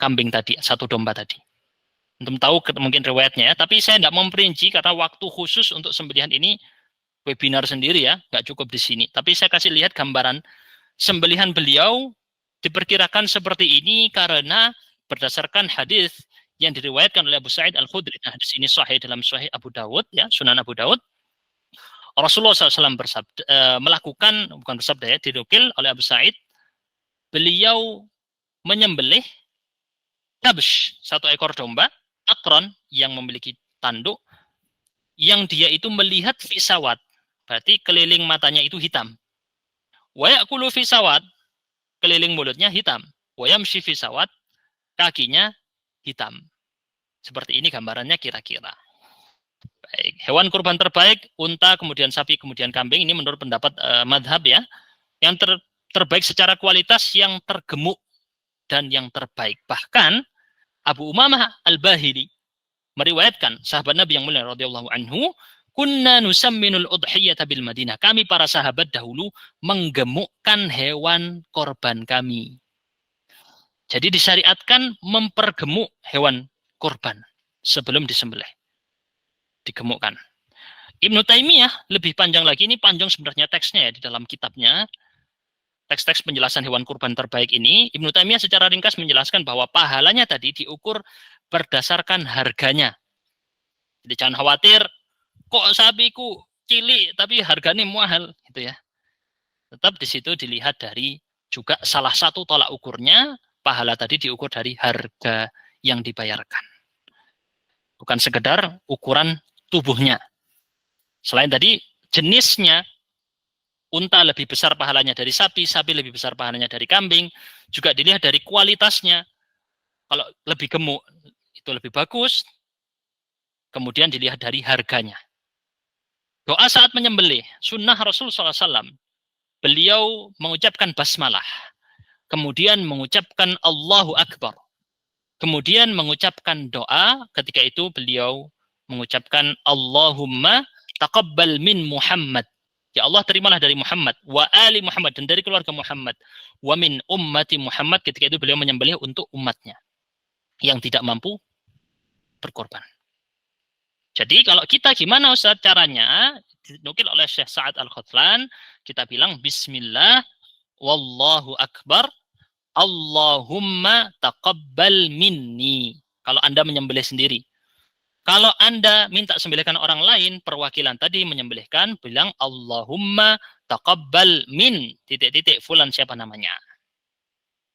Speaker 1: kambing tadi, 1 domba tadi. Untuk tahu mungkin riwayatnya ya, tapi saya tidak memperinci karena waktu khusus untuk sembelihan ini webinar sendiri ya, nggak cukup di sini. Tapi saya kasih lihat gambaran sembelihan beliau diperkirakan seperti ini karena berdasarkan hadis yang diriwayatkan oleh Abu Sa'id Al-Khudri. Nah, hadis ini sahih dalam Sahih Abu Dawud ya, Sunan Abu Dawud. Rasulullah SAW melakukan, bukan bersabda ya, dinukil oleh Abu Sa'id, beliau menyembelih kabsh, 1 ekor domba, akron yang memiliki tanduk, yang dia itu melihat fisawat, berarti keliling matanya itu hitam. Wa ya'kulu fisawat, keliling mulutnya hitam. Wa yamshi fisawat, kakinya hitam. Seperti ini gambarannya kira-kira. Baik. Hewan kurban terbaik, unta, kemudian sapi, kemudian kambing. Ini menurut pendapat madhab ya. Yang terbaik secara kualitas, yang tergemuk, dan yang terbaik. Bahkan Abu Umamah Al-Bahili meriwayatkan, sahabat Nabi yang mulia radhiyallahu anhu, kunna nusamminul udhiyata bil Madinah. Kami para sahabat dahulu menggemukkan hewan korban kami. Jadi disyariatkan mempergemuk hewan korban sebelum disembelih. Digemukkan. Ibnu Taimiyah lebih panjang lagi, ini panjang sebenarnya teksnya ya di dalam kitabnya. Teks-teks penjelasan hewan kurban terbaik ini, Ibnu Taimiyah secara ringkas menjelaskan bahwa pahalanya tadi diukur berdasarkan harganya. Jadi jangan khawatir, kok sapiku cilik tapi harganya mahal gitu ya. Tetap di situ dilihat dari juga salah satu tolak ukurnya, pahala tadi diukur dari harga yang dibayarkan. Bukan sekedar ukuran tubuhnya. Selain tadi jenisnya, unta lebih besar pahalanya dari sapi, sapi lebih besar pahalanya dari kambing, juga dilihat dari kualitasnya. Kalau lebih gemuk itu lebih bagus. Kemudian dilihat dari harganya. Doa saat menyembelih, sunnah Rasul SAW, beliau mengucapkan basmalah, kemudian mengucapkan Allahu Akbar, kemudian mengucapkan doa. Ketika itu beliau mengucapkan Allahumma taqabbal min Muhammad, ya Allah terimalah dari Muhammad, wa ali Muhammad, dan dari keluarga Muhammad, wa min ummati Muhammad. Ketika itu beliau menyembelih untuk umatnya yang tidak mampu berkorban. Jadi kalau kita gimana Ustaz caranya? Dinukil oleh Syekh Sa'ad Al-Khutlan, kita bilang bismillah, wallahu akbar, Allahumma taqabbal minni. Kalau Anda menyembelih sendiri. Kalau Anda minta sembelihkan orang lain, perwakilan tadi menyembelihkan, bilang Allahumma taqabbal min titik-titik fulan siapa namanya.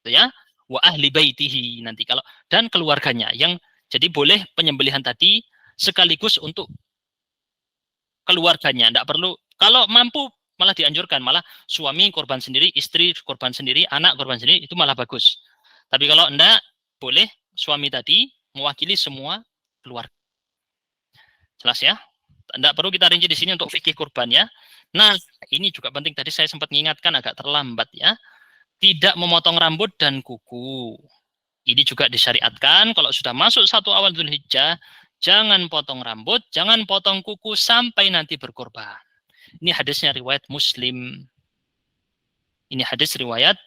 Speaker 1: Itu ya. Wa ahli baitihi nanti kalau dan keluarganya yang jadi boleh penyembelihan tadi sekaligus untuk keluarganya, tidak perlu. Kalau mampu malah dianjurkan, malah suami korban sendiri, istri korban sendiri, anak korban sendiri, itu malah bagus. Tapi kalau enggak, boleh suami tadi mewakili semua keluarga. Jelas ya? Tidak perlu kita rinci di sini untuk fikih kurban ya. Nah, ini juga penting, tadi saya sempat mengingatkan agak terlambat ya. Tidak memotong rambut dan kuku. Ini juga disyariatkan kalau sudah masuk 1 awal Dzulhijjah, jangan potong rambut, jangan potong kuku sampai nanti berkurban. Ini hadisnya riwayat Muslim. Ini hadis riwayat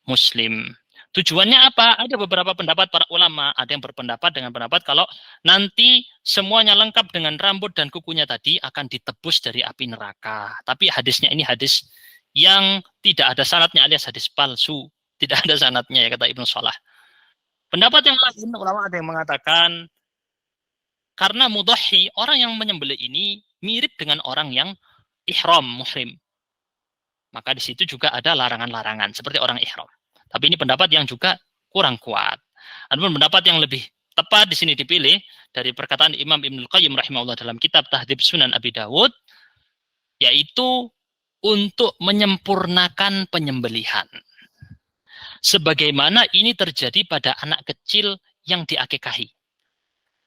Speaker 1: Muslim. Tujuannya apa? Ada beberapa pendapat para ulama. Ada yang berpendapat dengan pendapat kalau nanti semuanya lengkap dengan rambut dan kukunya tadi akan ditebus dari api neraka. Tapi hadisnya ini hadis yang tidak ada sanadnya alias hadis palsu. Tidak ada sanadnya ya kata Ibnu Salah. Pendapat yang lain ulama ada yang mengatakan karena mudahhi, orang yang menyembelih ini mirip dengan orang yang ihram, muhrim. Maka di situ juga ada larangan-larangan seperti orang ihram. Tapi ini pendapat yang juga kurang kuat. Adapun pendapat yang lebih tepat di sini dipilih dari perkataan Imam Ibnul Qayyim rahimahullah dalam kitab Tahdhib Sunan Abi Dawud, yaitu untuk menyempurnakan penyembelihan. Sebagaimana ini terjadi pada anak kecil yang diakikahi.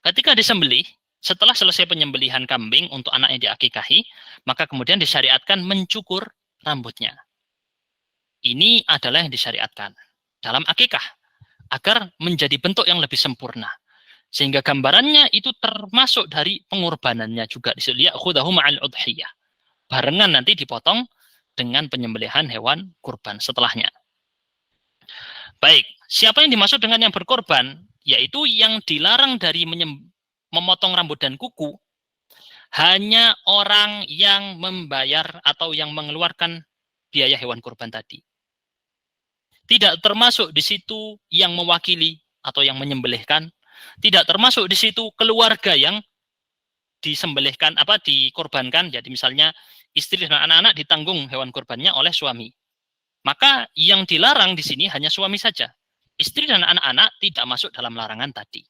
Speaker 1: Ketika disembelih, setelah selesai penyembelihan kambing untuk anak yang diakikahi, maka kemudian disyariatkan mencukur rambutnya. Ini adalah yang disyariatkan dalam akikah agar menjadi bentuk yang lebih sempurna. Sehingga gambarannya itu termasuk dari pengorbanannya juga disebut khudahu ma'al udhiyah. Barengan nanti dipotong dengan penyembelihan hewan kurban setelahnya. Baik, siapa yang dimaksud dengan yang berkorban? Yaitu yang dilarang dari memotong rambut dan kuku hanya orang yang membayar atau yang mengeluarkan biaya hewan kurban tadi. Tidak termasuk di situ yang mewakili atau yang menyembelihkan. Tidak termasuk di situ keluarga yang disembelihkan, dikorbankan. Jadi misalnya istri dan anak-anak ditanggung hewan kurbannya oleh suami. Maka yang dilarang di sini hanya suami saja. Istri dan anak-anak tidak masuk dalam larangan tadi.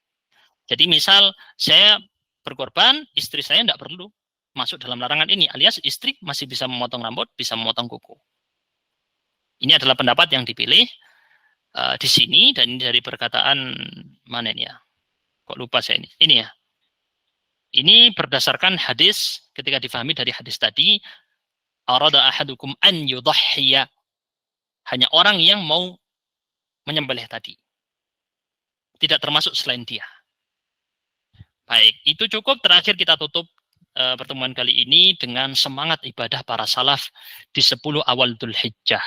Speaker 1: Jadi misal saya berkorban, istri saya tidak perlu masuk dalam larangan ini, alias istri masih bisa memotong rambut, bisa memotong kuku. Ini adalah pendapat yang dipilih di sini, dan ini dari perkataan mana ini ya? Kok lupa saya ini? Ini ya. Ini berdasarkan hadis, ketika difahami dari hadis tadi, arada ahadukum an yudhhiya. Hanya orang yang mau menyembelih tadi. Tidak termasuk selain dia. Baik, itu cukup. Terakhir kita tutup pertemuan kali ini dengan semangat ibadah para salaf di 10 awal Dzulhijjah.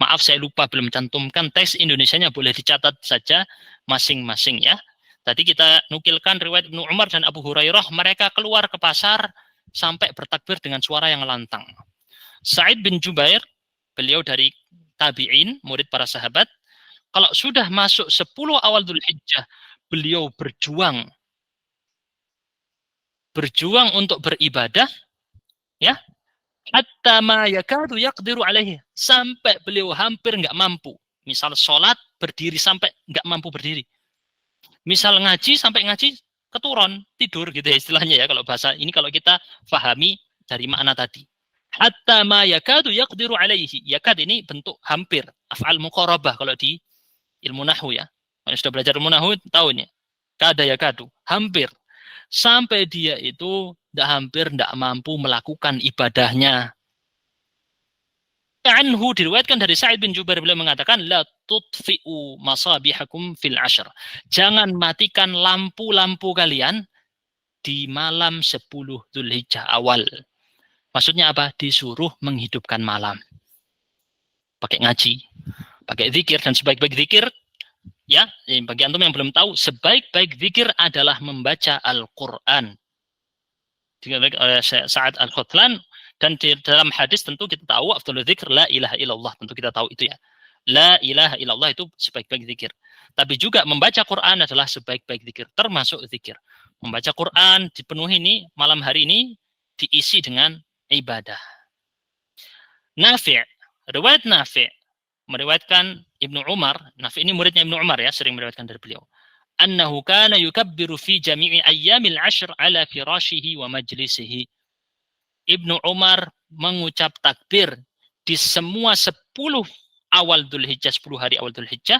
Speaker 1: Maaf saya lupa belum cantumkan teks Indonesianya, boleh dicatat saja masing-masing ya. Tadi kita nukilkan riwayat Ibnu Umar dan Abu Hurairah, mereka keluar ke pasar sampai bertakbir dengan suara yang lantang. Sa'id bin Jubair, beliau dari tabi'in, murid para sahabat, kalau sudah masuk 10 awal Dzulhijjah, beliau berjuang untuk beribadah, ya, hatta ma yakadu yaqdiru alaihi, sampai beliau hampir nggak mampu. Misal sholat berdiri sampai nggak mampu berdiri. Misal ngaji sampai ngaji keturun, tidur gitu ya istilahnya ya kalau bahasa ini, kalau kita pahami dari makna tadi. Hatta ma yakadu yaqdiru alaihi. Yakad ini bentuk hampir, af'al muqarabah kalau di ilmu nahwu ya. Kalau sudah belajar ilmu nahwu tahu ini. Kada yakadu, hampir. Sampai dia itu tidak mampu melakukan ibadahnya. Anhu diriwayatkan dari Sa'id bin Jubair, beliau mengatakan la tutfi'u masabihakum fil ashr. Jangan matikan lampu-lampu kalian di malam 10 Dzulhijjah awal. Maksudnya apa? Disuruh menghidupkan malam. Pakai ngaji, pakai zikir, dan sebaik-baik zikir ya, bagi antum yang belum tahu, sebaik-baik zikir adalah membaca Al-Qur'an. Sa'ad Al-Khutlan, dan di dalam hadis tentu kita tahu afdhalul dzikr la ilaha illallah, tentu kita tahu itu ya. La ilaha illallah itu sebaik-baik zikir. Tapi juga membaca Quran adalah sebaik-baik zikir, termasuk zikir. Membaca Quran dipenuhi ini malam hari ini diisi dengan ibadah. Nafi', riwayat Nafi' meriwayatkan Ibnu Umar, Nafi' ini muridnya Ibnu Umar ya, sering meriwayatkan dari beliau. Annahu kana yukabbiru fi jami'i ayyamil 'ashr ala firashihi wa majlisihi. Ibnu Umar mengucap takbir di semua 10 awal Dzulhijjah, 10 hari awal Dzulhijjah,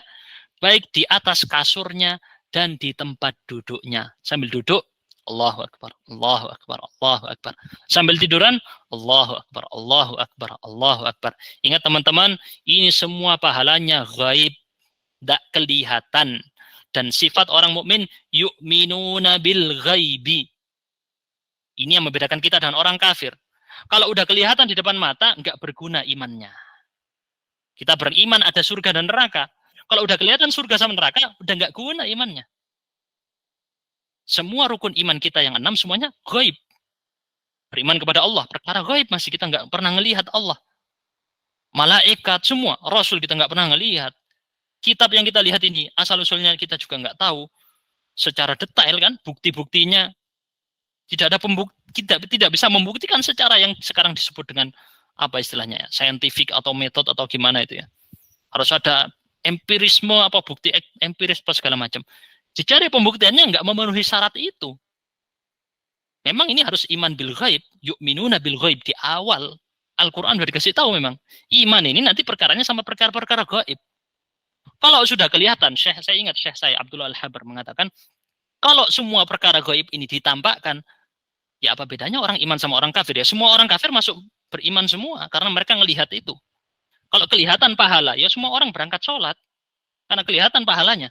Speaker 1: baik di atas kasurnya dan di tempat duduknya. Sambil duduk, Allahu Akbar, Allahu Akbar, Allahu Akbar. Sambil tiduran, Allahu Akbar, Allahu Akbar, Allahu Akbar. Ingat teman-teman, ini semua pahalanya gaib, tidak kelihatan. Dan sifat orang mukmin yu'minuna bil ghaibi. Ini yang membedakan kita dengan orang kafir. Kalau udah kelihatan di depan mata, nggak berguna imannya. Kita beriman ada surga dan neraka. Kalau udah kelihatan surga sama neraka, udah nggak guna imannya. Semua rukun iman kita yang 6 semuanya ghaib. Beriman kepada Allah, perkara ghaib masih kita nggak pernah ngelihat Allah. Malaikat semua, Rasul kita nggak pernah ngelihat. Kitab yang kita lihat ini, asal-usulnya kita juga nggak tahu secara detail kan, bukti-buktinya tidak ada tidak bisa membuktikan secara yang sekarang disebut dengan apa istilahnya ya, saintifik atau metode atau gimana itu ya. Harus ada empirisme apa bukti empiris apa segala macam. Dicari pembuktiannya nggak memenuhi syarat itu. Memang ini harus iman bil ghaib, yu'minuna bil ghaib di awal. Al-Quran sudah dikasih tahu memang. Iman ini nanti perkaranya sama perkara-perkara gaib. Kalau sudah kelihatan, saya ingat Syekh saya Abdullah Al-Habar mengatakan, kalau semua perkara gaib ini ditampakkan, ya apa bedanya orang iman sama orang kafir ya? Semua orang kafir masuk beriman semua, karena mereka melihat itu. Kalau kelihatan pahala, ya semua orang berangkat sholat, karena kelihatan pahalanya.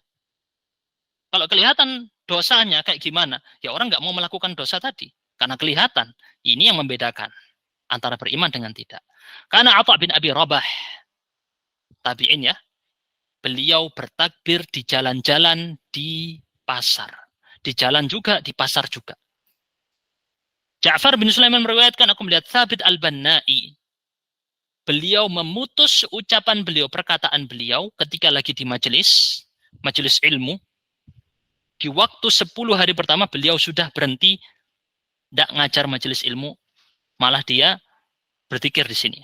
Speaker 1: Kalau kelihatan dosanya kayak gimana, ya orang nggak mau melakukan dosa tadi, karena kelihatan. Ini yang membedakan antara beriman dengan tidak. Karena Atha bin Abi Rabah, tabi'in ya, beliau bertakbir di jalan-jalan di pasar. Di jalan juga, di pasar juga. Ja'far bin Sulaiman meriwayatkan, aku melihat Thabit al-Bannai. Beliau memutus ucapan beliau, perkataan beliau ketika lagi di majelis ilmu. Di waktu 10 hari pertama beliau sudah berhenti, tidak ngajar majelis ilmu. Malah dia berzikir di sini.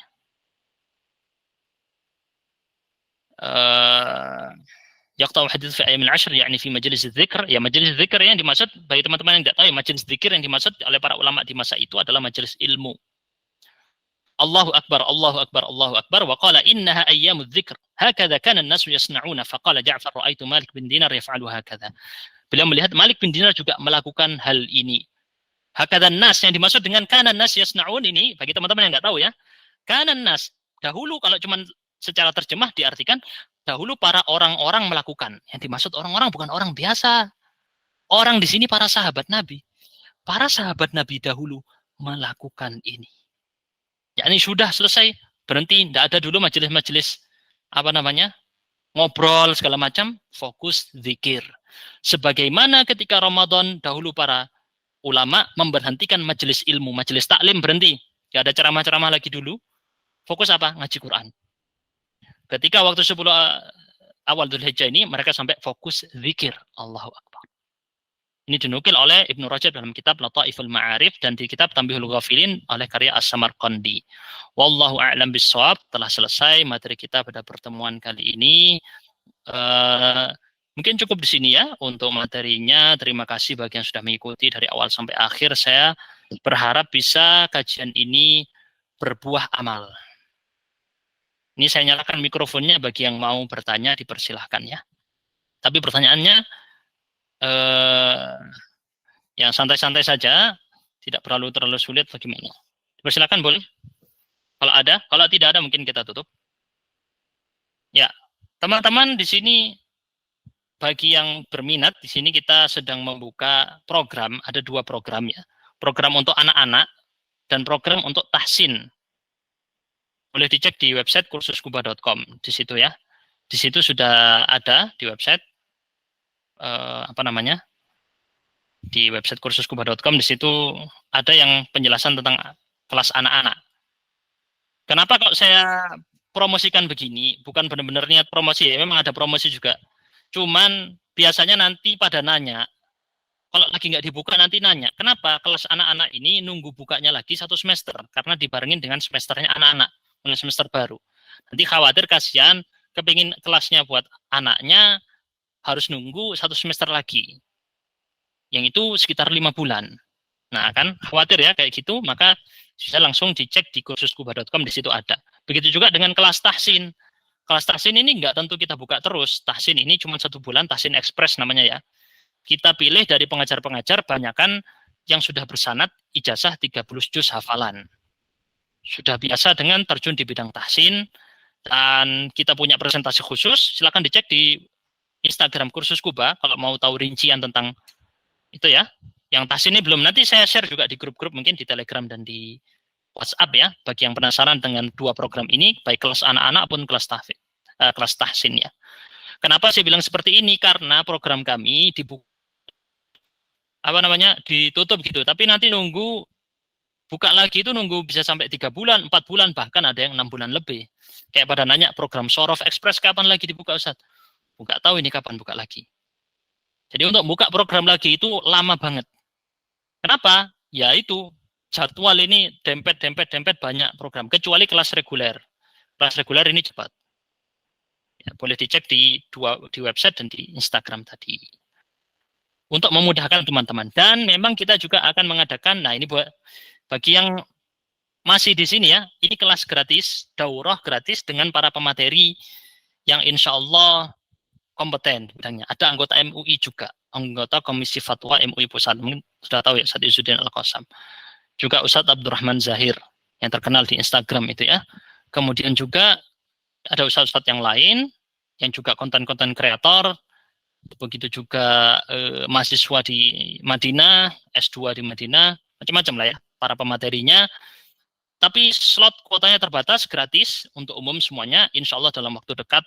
Speaker 1: Yaqta'u hadits fi ayyamil 'ashr, yakni fi majelis dzikr. Ya, majelis dzikr yang dimaksud bagi teman-teman yang tidak tahu, majelis dzikir yang dimaksud oleh para ulama di masa itu adalah majelis ilmu. Allahu akbar, Allahu akbar, Allahu akbar, wa qala innaha ayyamudz dzikr. Hakadha kana an-nasu yasna'una, faqala Ja'far ra'aitu Malik bin Dinar yaf'alu hakadha. Beliau melihat Malik bin Dinar juga melakukan hal ini. Hakadha an-nas yang dimaksud dengan kana an-nas yasna'un ini bagi teman-teman yang enggak tahu ya. Kana an-nas dahulu kalau cuma secara terjemah diartikan dahulu para orang-orang melakukan. Yang dimaksud orang-orang bukan orang biasa. Orang di sini para sahabat Nabi. Para sahabat Nabi dahulu melakukan ini. Yakni sudah selesai, berhenti, tidak ada dulu majelis-majelis ngobrol segala macam, fokus zikir. Sebagaimana ketika Ramadan dahulu para ulama memberhentikan majelis ilmu, majelis taklim berhenti. Tidak ada ceramah-ceramah lagi dulu. Fokus apa? Ngaji Quran. Ketika waktu 10 awal Dzulhijjah ini mereka sampai fokus zikir. Allahu Akbar. Ini dinukil oleh Ibnu Rajab dalam kitab Lataiful Ma'arif dan di kitab Tanbihul Ghafilin oleh karya As-Samarqandi. Wallahu a'lam bissawab. Telah selesai materi kita pada pertemuan kali ini. Mungkin cukup di sini ya untuk materinya. Terima kasih bagi yang sudah mengikuti dari awal sampai akhir. Saya berharap bisa kajian ini berbuah amal. Ini saya nyalakan mikrofonnya bagi yang mau bertanya dipersilahkan ya. Tapi pertanyaannya yang santai-santai saja, tidak terlalu sulit bagaimana. Dipersilakan boleh. Kalau ada, kalau tidak ada mungkin kita tutup. Ya, teman-teman di sini bagi yang berminat di sini kita sedang membuka program, ada 2 program ya. Program untuk anak-anak dan program untuk tahsin. Boleh dicek di website kursuskuba.com di situ ya. Di situ sudah ada di website di website kursuskuba.com. Di situ ada yang penjelasan tentang kelas anak-anak. Kenapa kok saya promosikan begini? Bukan benar-benar niat promosi ya, memang ada promosi juga. Cuman biasanya nanti pada nanya, kalau lagi nggak dibuka nanti nanya, kenapa kelas anak-anak ini nunggu bukanya lagi 1 semester? Karena dibarengin dengan semesternya anak-anak, mulai semester baru. Nanti khawatir kasihan, kepingin kelasnya buat anaknya, harus nunggu 1 semester lagi. Yang itu sekitar 5 bulan. Nah kan khawatir ya kayak gitu, maka bisa langsung dicek di kursuskuba.com, di situ ada. Begitu juga dengan kelas tahsin. Kelas tahsin ini nggak tentu kita buka terus. Tahsin ini cuma 1 bulan, tahsin ekspres namanya ya. Kita pilih dari pengajar-pengajar, banyakan yang sudah bersanad ijazah 30 juz hafalan. Sudah biasa dengan terjun di bidang tahsin, dan kita punya presentasi khusus, silakan dicek di Instagram kursus Kuba kalau mau tahu rincian tentang itu ya. Yang tahsin ini belum, nanti saya share juga di grup-grup mungkin di Telegram dan di WhatsApp ya, bagi yang penasaran dengan dua program ini, baik kelas anak-anak pun kelas kelas tahsin ya. Kenapa saya bilang seperti ini? Karena program kami ditutup gitu, tapi nanti nunggu buka lagi itu nunggu bisa sampai 3 bulan, 4 bulan, bahkan ada yang 6 bulan lebih. Kayak pada nanya program Sorof Express kapan lagi dibuka Ustaz? Nggak tahu ini kapan buka lagi. Jadi untuk buka program lagi itu lama banget. Kenapa? Ya itu jadwal ini dempet banyak program, kecuali kelas reguler. Kelas reguler ini cepat. Ya, boleh dicek di website dan di Instagram tadi. Untuk memudahkan teman-teman. Dan memang kita juga akan mengadakan, nah ini buat bagi yang masih di sini ya, ini kelas gratis, daurah gratis dengan para pemateri yang insya Allah kompeten bidangnya. Ada anggota MUI juga, anggota Komisi Fatwa MUI Pusat. Mungkin sudah tahu ya, Ustaz Izzuddin Al-Qassam. Juga Ustadz Abdurrahman Zahir, yang terkenal di Instagram itu ya. Kemudian juga ada ustadz-ustadz yang lain, yang juga konten-konten kreator, begitu juga mahasiswa di Madinah, S2 di Madinah, macam-macam lah ya, para pematerinya. Tapi slot kuotanya terbatas, gratis, untuk umum semuanya, insya Allah dalam waktu dekat,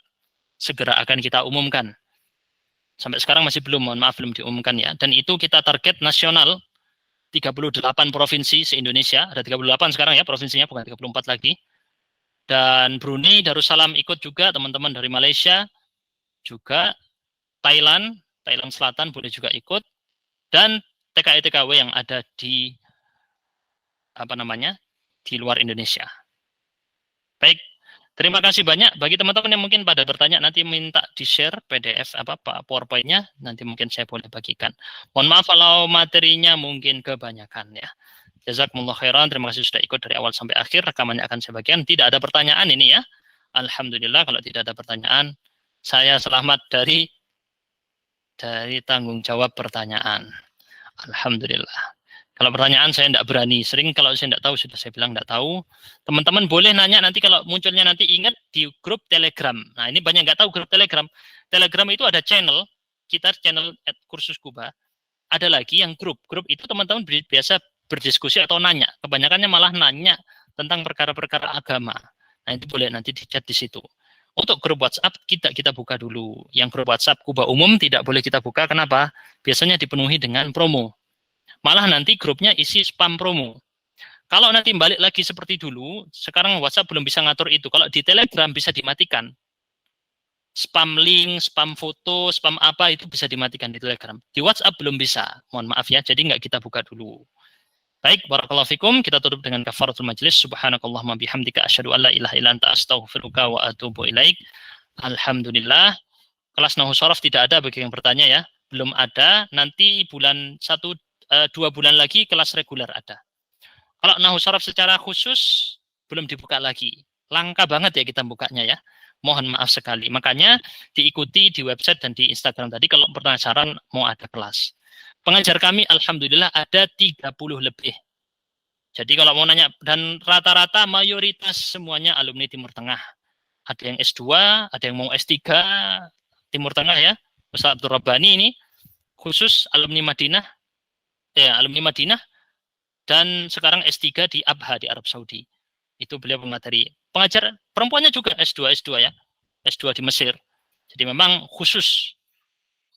Speaker 1: segera akan kita umumkan. Sampai sekarang masih belum, mohon maaf belum diumumkan ya. Dan itu kita target nasional, 38 provinsi se-Indonesia, ada 38 sekarang ya provinsinya, bukan 34 lagi. Dan Brunei, Darussalam ikut juga, teman-teman dari Malaysia juga, Thailand Selatan boleh juga ikut, dan TKI-TKW yang ada di di luar Indonesia. Baik, terima kasih banyak. Bagi teman-teman yang mungkin pada bertanya, nanti minta di-share PDF PowerPoint-nya, nanti mungkin saya boleh bagikan. Mohon maaf kalau materinya mungkin kebanyakan ya. Jazakumullah khairan, terima kasih sudah ikut dari awal sampai akhir. Rekamannya akan saya bagikan. Tidak ada pertanyaan ini ya. Alhamdulillah kalau tidak ada pertanyaan, saya selamat dari tanggung jawab pertanyaan. Alhamdulillah. Kalau pertanyaan saya tidak berani. Sering kalau saya tidak tahu, sudah saya bilang tidak tahu. Teman-teman boleh nanya nanti kalau munculnya nanti, ingat di grup Telegram. Nah ini banyak nggak tahu grup Telegram. Telegram itu ada channel, kita channel @kursus Kuba. Ada lagi yang grup. Grup itu teman-teman biasa berdiskusi atau nanya. Kebanyakannya malah nanya tentang perkara-perkara agama. Nah itu boleh nanti di-chat di situ. Untuk grup WhatsApp kita buka dulu. Yang grup WhatsApp Kuba umum tidak boleh kita buka. Kenapa? Biasanya dipenuhi dengan promo. Malah nanti grupnya isi spam promo. Kalau nanti balik lagi seperti dulu, sekarang WhatsApp belum bisa ngatur itu. Kalau di Telegram bisa dimatikan. Spam link, spam foto, spam apa itu bisa dimatikan di Telegram. Di WhatsApp belum bisa. Mohon maaf ya, jadi nggak kita buka dulu. Baik, barakallahu fikum. Kita tutup dengan kafaratul majlis. Subhanakallahumma bihamdika asyhadu an la ilaha illa anta astaghfiruka wa atubu ilaik. Alhamdulillah. Kelas Nahwu Shorof tidak ada bagi yang bertanya ya. Belum ada. Nanti bulan 2 bulan lagi kelas reguler ada. Kalau Nahwu Shorof secara khusus belum dibuka lagi. Langka banget ya kita bukanya ya. Mohon maaf sekali. Makanya diikuti di website dan di Instagram tadi kalau penasaran mau ada kelas. Pengajar kami alhamdulillah ada 30 lebih. Jadi kalau mau nanya, dan rata-rata mayoritas semuanya alumni Timur Tengah. Ada yang S2, ada yang mau S3 Timur Tengah ya. Ustaz Abdul Rabbani ini khusus alumni Madinah. Ya, alumni Madinah dan sekarang S3 di Abha di Arab Saudi. Itu beliau pemateri. Pengajar perempuannya juga S2 ya. S2 di Mesir. Jadi memang khusus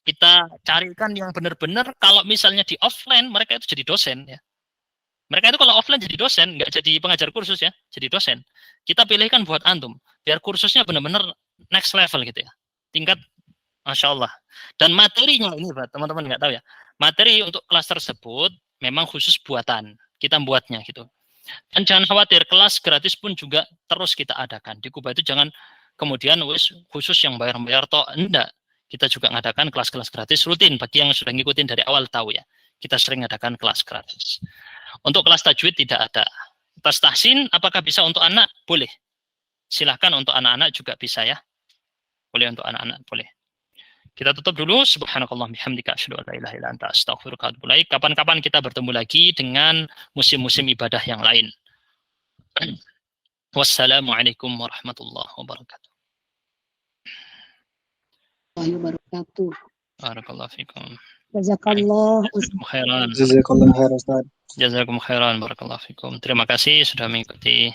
Speaker 1: kita carikan yang benar-benar kalau misalnya di offline mereka itu jadi dosen ya. Mereka itu kalau offline jadi dosen, nggak jadi pengajar kursus ya, jadi dosen. Kita pilihkan buat antum, biar kursusnya benar-benar next level gitu ya. Tingkat Masya Allah. Dan materinya ini teman-teman nggak tahu ya. Materi untuk kelas tersebut memang khusus buatan. Kita buatnya gitu. Dan jangan khawatir, kelas gratis pun juga terus kita adakan. Di Kuba itu jangan kemudian khusus yang bayar-bayar toh. Enggak. Kita juga ngadakan kelas-kelas gratis rutin. Bagi yang sudah ngikutin dari awal tahu ya. Kita sering ngadakan kelas gratis. Untuk kelas tajwid tidak ada. Kelas tahsin apakah bisa untuk anak? Boleh. Silahkan untuk anak-anak juga bisa ya. Boleh untuk anak-anak, boleh. Kita tutup dulu. Subhanakallah bihamdika asyhadu an la ilaha illa anta astaghfiruka wa atubu ilaik. Kapan-kapan kita bertemu lagi dengan musim-musim ibadah yang lain. Wassalamualaikum warahmatullahi wabarakatuh.
Speaker 3: wabarakatuh.
Speaker 1: Barakallahu fikum.
Speaker 3: Jazakallah
Speaker 1: Jazakum khairan.
Speaker 4: Jazakallah khair Ustaz.
Speaker 1: Jazakum khairan. Barakallahu fikum. Terima kasih sudah mengikuti